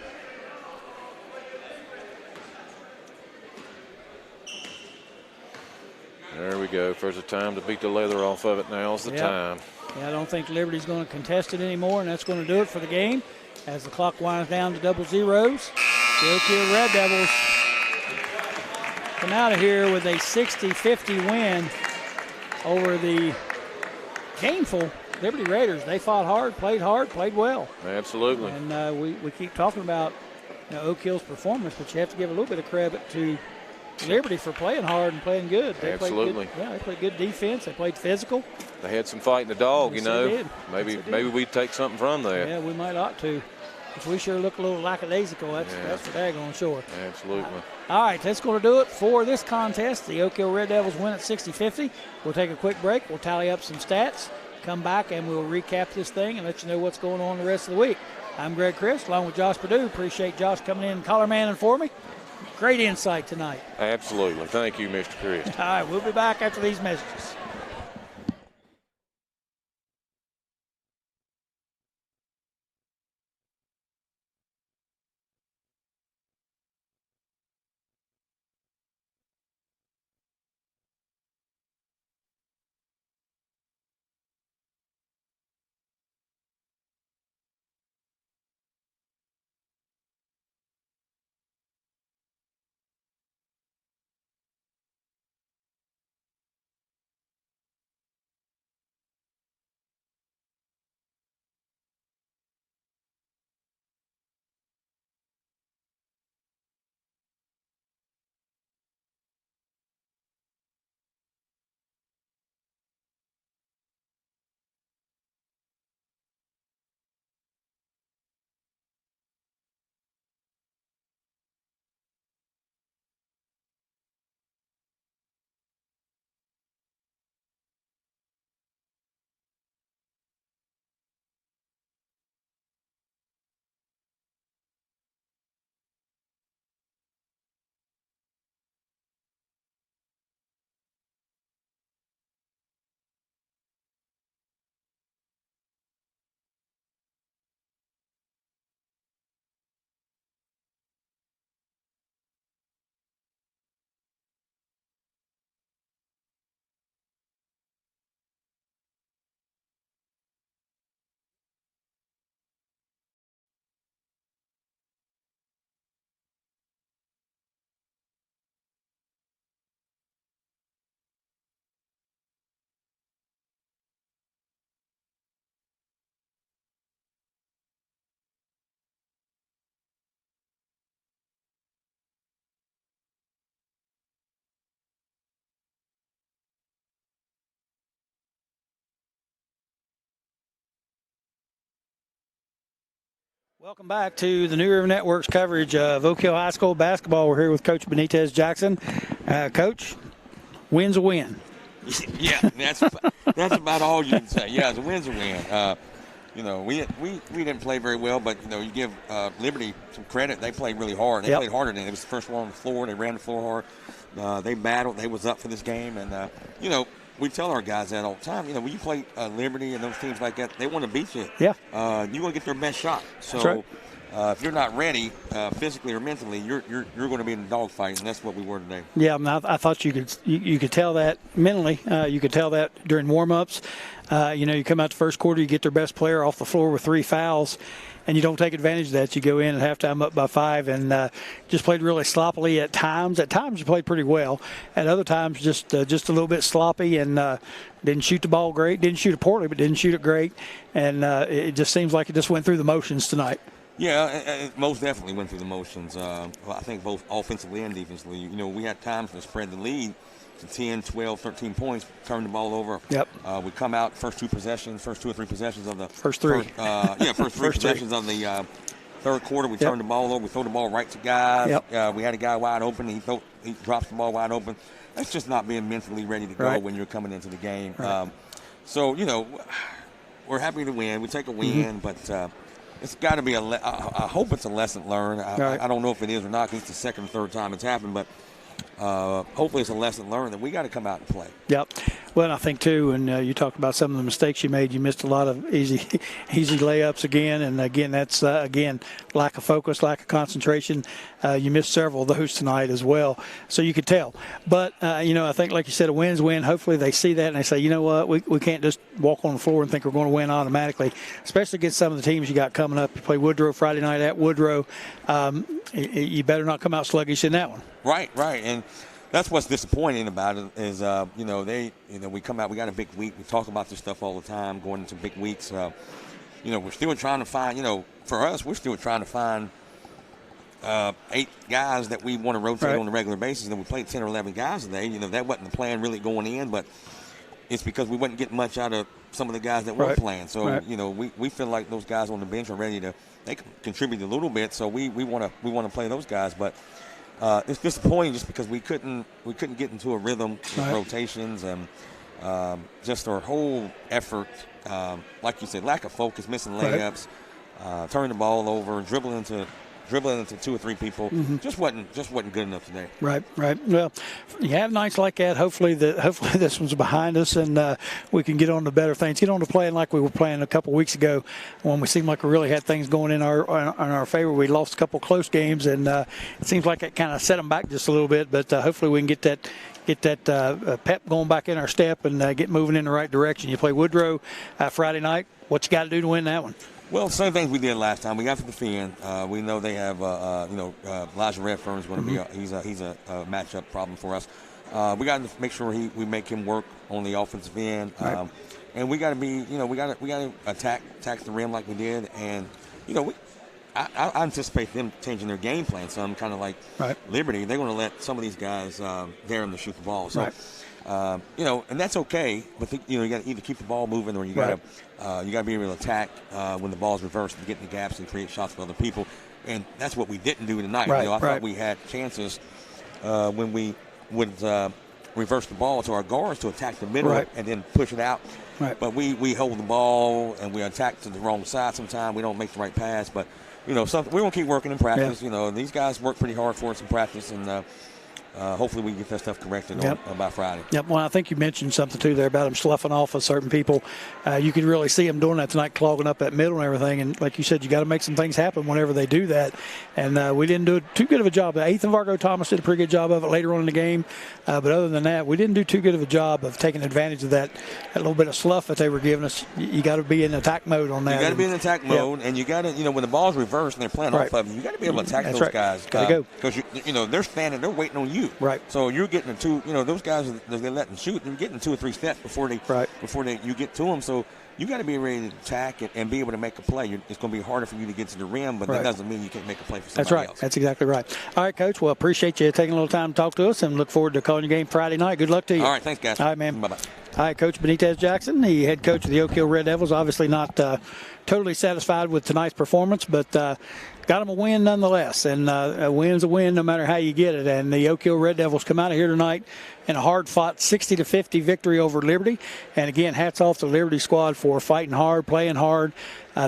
There we go. If there's a time to beat the leather off of it, now's the time. Yeah, I don't think Liberty's going to contest it anymore, and that's going to do it for the game as the clock winds down to double zeros. The Oak Hill Red Devils come out of here with a 60-50 win over the gameful Liberty Raiders. They fought hard, played well. Absolutely. And we keep talking about Oak Hill's performance, but you have to give a little bit of credit to Liberty for playing hard and playing good. They played good defense. They played physical. They had some fight in the dog, yes, you know. They did. Maybe we'd take something from that. Yeah, we might ought to. Because we sure look a little lackadaisical. That's for daggone sure. Absolutely. All right, that's going to do it for this contest. The Oak Hill Red Devils win at 60-50. We'll take a quick break. We'll tally up some stats, come back, and we'll recap this thing and let you know what's going on the rest of the week. I'm Greg Chris, along with Josh Perdue. Appreciate Josh coming in and color manning for me. Great insight tonight. Absolutely. Thank you, Mr. Chris. All right, we'll be back after these messages. Welcome back to the New River Network's coverage of Oak Hill High School basketball. We're here with Coach Benitez Jackson. Coach, win's a win. Yeah, that's about all you can say. Yeah, the win's a win. We didn't play very well, but you give Liberty some credit. They played really hard. They played harder than it was the first one on the floor. They ran the floor hard. They battled. They was up for this game, and we tell our guys that all the time. When you play Liberty and those teams like that, they want to beat you. Yeah. You want to get their best shot. So, that's right. if you're not ready physically or mentally, you're going to be in a dogfight, and that's what we were today. Yeah, I, mean, I thought you could tell that mentally. You could tell that during warm-ups. You come out the first quarter, you get their best player off the floor with 3 fouls, and you don't take advantage of that. You go in at halftime up by 5 and just played really sloppily at times. At times you played pretty well. At other times just a little bit sloppy and didn't shoot the ball great. Didn't shoot it poorly, but didn't shoot it great. And it just seems like it just went through the motions tonight. Yeah, it most definitely went through the motions. I think both offensively and defensively. We had times to spread the lead to 10, 12, 13 points, turn the ball over. Yep. We come out first 2 or 3 possessions of the first 3. First 3 possessions of the third quarter. We turn the ball over. We throw the ball right to guys. Yep. We had a guy wide open. He drops the ball wide open. That's just not being mentally ready to go when you're coming into the game. Right. We're happy to win. We take a win, but it's got to be I hope it's a lesson learned. I don't know if it is or not because it's the second or third time it's happened, but hopefully it's a lesson learned that we got to come out and play. Yep. Well, I think, too, and you talked about some of the mistakes you made. You missed a lot of easy layups again. And, again, that's, lack of focus, lack of concentration. You missed several of those tonight as well. So you could tell. But, I think, like you said, a win's win. Hopefully they see that and they say, you know what, we can't just walk on the floor and think we're going to win automatically, especially against some of the teams you got coming up. You play Woodrow Friday night at Woodrow. You better not come out sluggish in that one. Right. And that's what's disappointing about it is, we come out, we got a big week. We talk about this stuff all the time, going into big weeks. We're still trying to find, for us, we're still trying to find 8 guys that we want to rotate on a regular basis. And we played 10 or 11 guys today. That wasn't the plan really going in, but it's because we wasn't getting much out of some of the guys that were playing. So, we feel like those guys on the bench are ready to, they can contribute a little bit. So we want to play those guys, but it's disappointing just because we couldn't get into a rhythm with rotations and just our whole effort, like you said, lack of focus, missing layups, turning the ball over, dribbling into 2 or 3 people, just wasn't good enough today. Right. Well, you have nights like that. Hopefully this one's behind us and we can get on to better things. Get on to playing like we were playing a couple weeks ago when we seemed like we really had things going in our favor. We lost a couple close games and it seems like it kind of set them back just a little bit. But hopefully we can get that pep going back in our step and get moving in the right direction. You play Woodrow Friday night. What you got to do to win that one? Well, same things we did last time. We got to defend. We know they have, Elijah Redfern is going to be he's a matchup problem for us. We got to make sure we make him work on the offensive end, and we got to be, we got to attack the rim like we did, and I anticipate them changing their game plan. So I'm kind of like Liberty. They're going to let some of these guys dare them to shoot the ball. So. And that's okay, but you got to either keep the ball moving or you got to be able to attack when the ball's reversed and get in the gaps and create shots for other people, and that's what we didn't do tonight. I thought we had chances when we would reverse the ball to our guards to attack the middle and then push it out. But we hold the ball and we attack to the wrong side sometimes. We don't make the right pass, but we're gonna keep working in practice. These guys work pretty hard for us in practice and. Hopefully we can get that stuff corrected by Friday. Yep. Well, I think you mentioned something, too, there about them sloughing off of certain people. You can really see them doing that tonight, clogging up that middle and everything. And like you said, you got to make some things happen whenever they do that. And we didn't do too good of a job. Ethan Vargo Thomas did a pretty good job of it later on in the game. But other than that, we didn't do too good of a job of taking advantage of that little bit of slough that they were giving us. You got to be in attack mode on that. You got to be in attack mode, and you got to, when the ball's reversed and they're playing off of you, you got to be able to attack those guys. Got to go. Because, they're standing, they're waiting on you. Right. So you're getting those guys, they let them shoot, they're getting 2 or 3 steps before you get to them. So you got to be ready to attack and be able to make a play. It's going to be harder for you to get to the rim, but that doesn't mean you can't make a play for somebody else. That's exactly right. All right, Coach. Well, appreciate you taking a little time to talk to us and look forward to calling your game Friday night. Good luck to you. All right, thanks, guys. All right, man. Bye-bye. All right, Coach Benitez Jackson, the head coach of the Oak Hill Red Devils, obviously not totally satisfied with tonight's performance, but got them a win nonetheless. And a win's a win no matter how you get it. And the Oak Hill Red Devils come out of here tonight in a hard-fought 60-50 victory over Liberty. And, again, hats off to the Liberty squad for fighting hard, playing hard.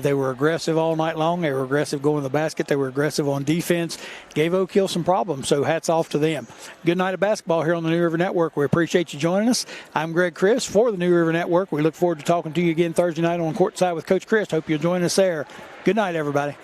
They were aggressive all night long. They were aggressive going to the basket. They were aggressive on defense. Gave Oak Hill some problems, so hats off to them. Good night of basketball here on the New River Network. We appreciate you joining us. I'm Greg Chris for the New River Network. We look forward to talking to you again Thursday night on Courtside with Coach Chris. Hope you'll join us there. Good night, everybody.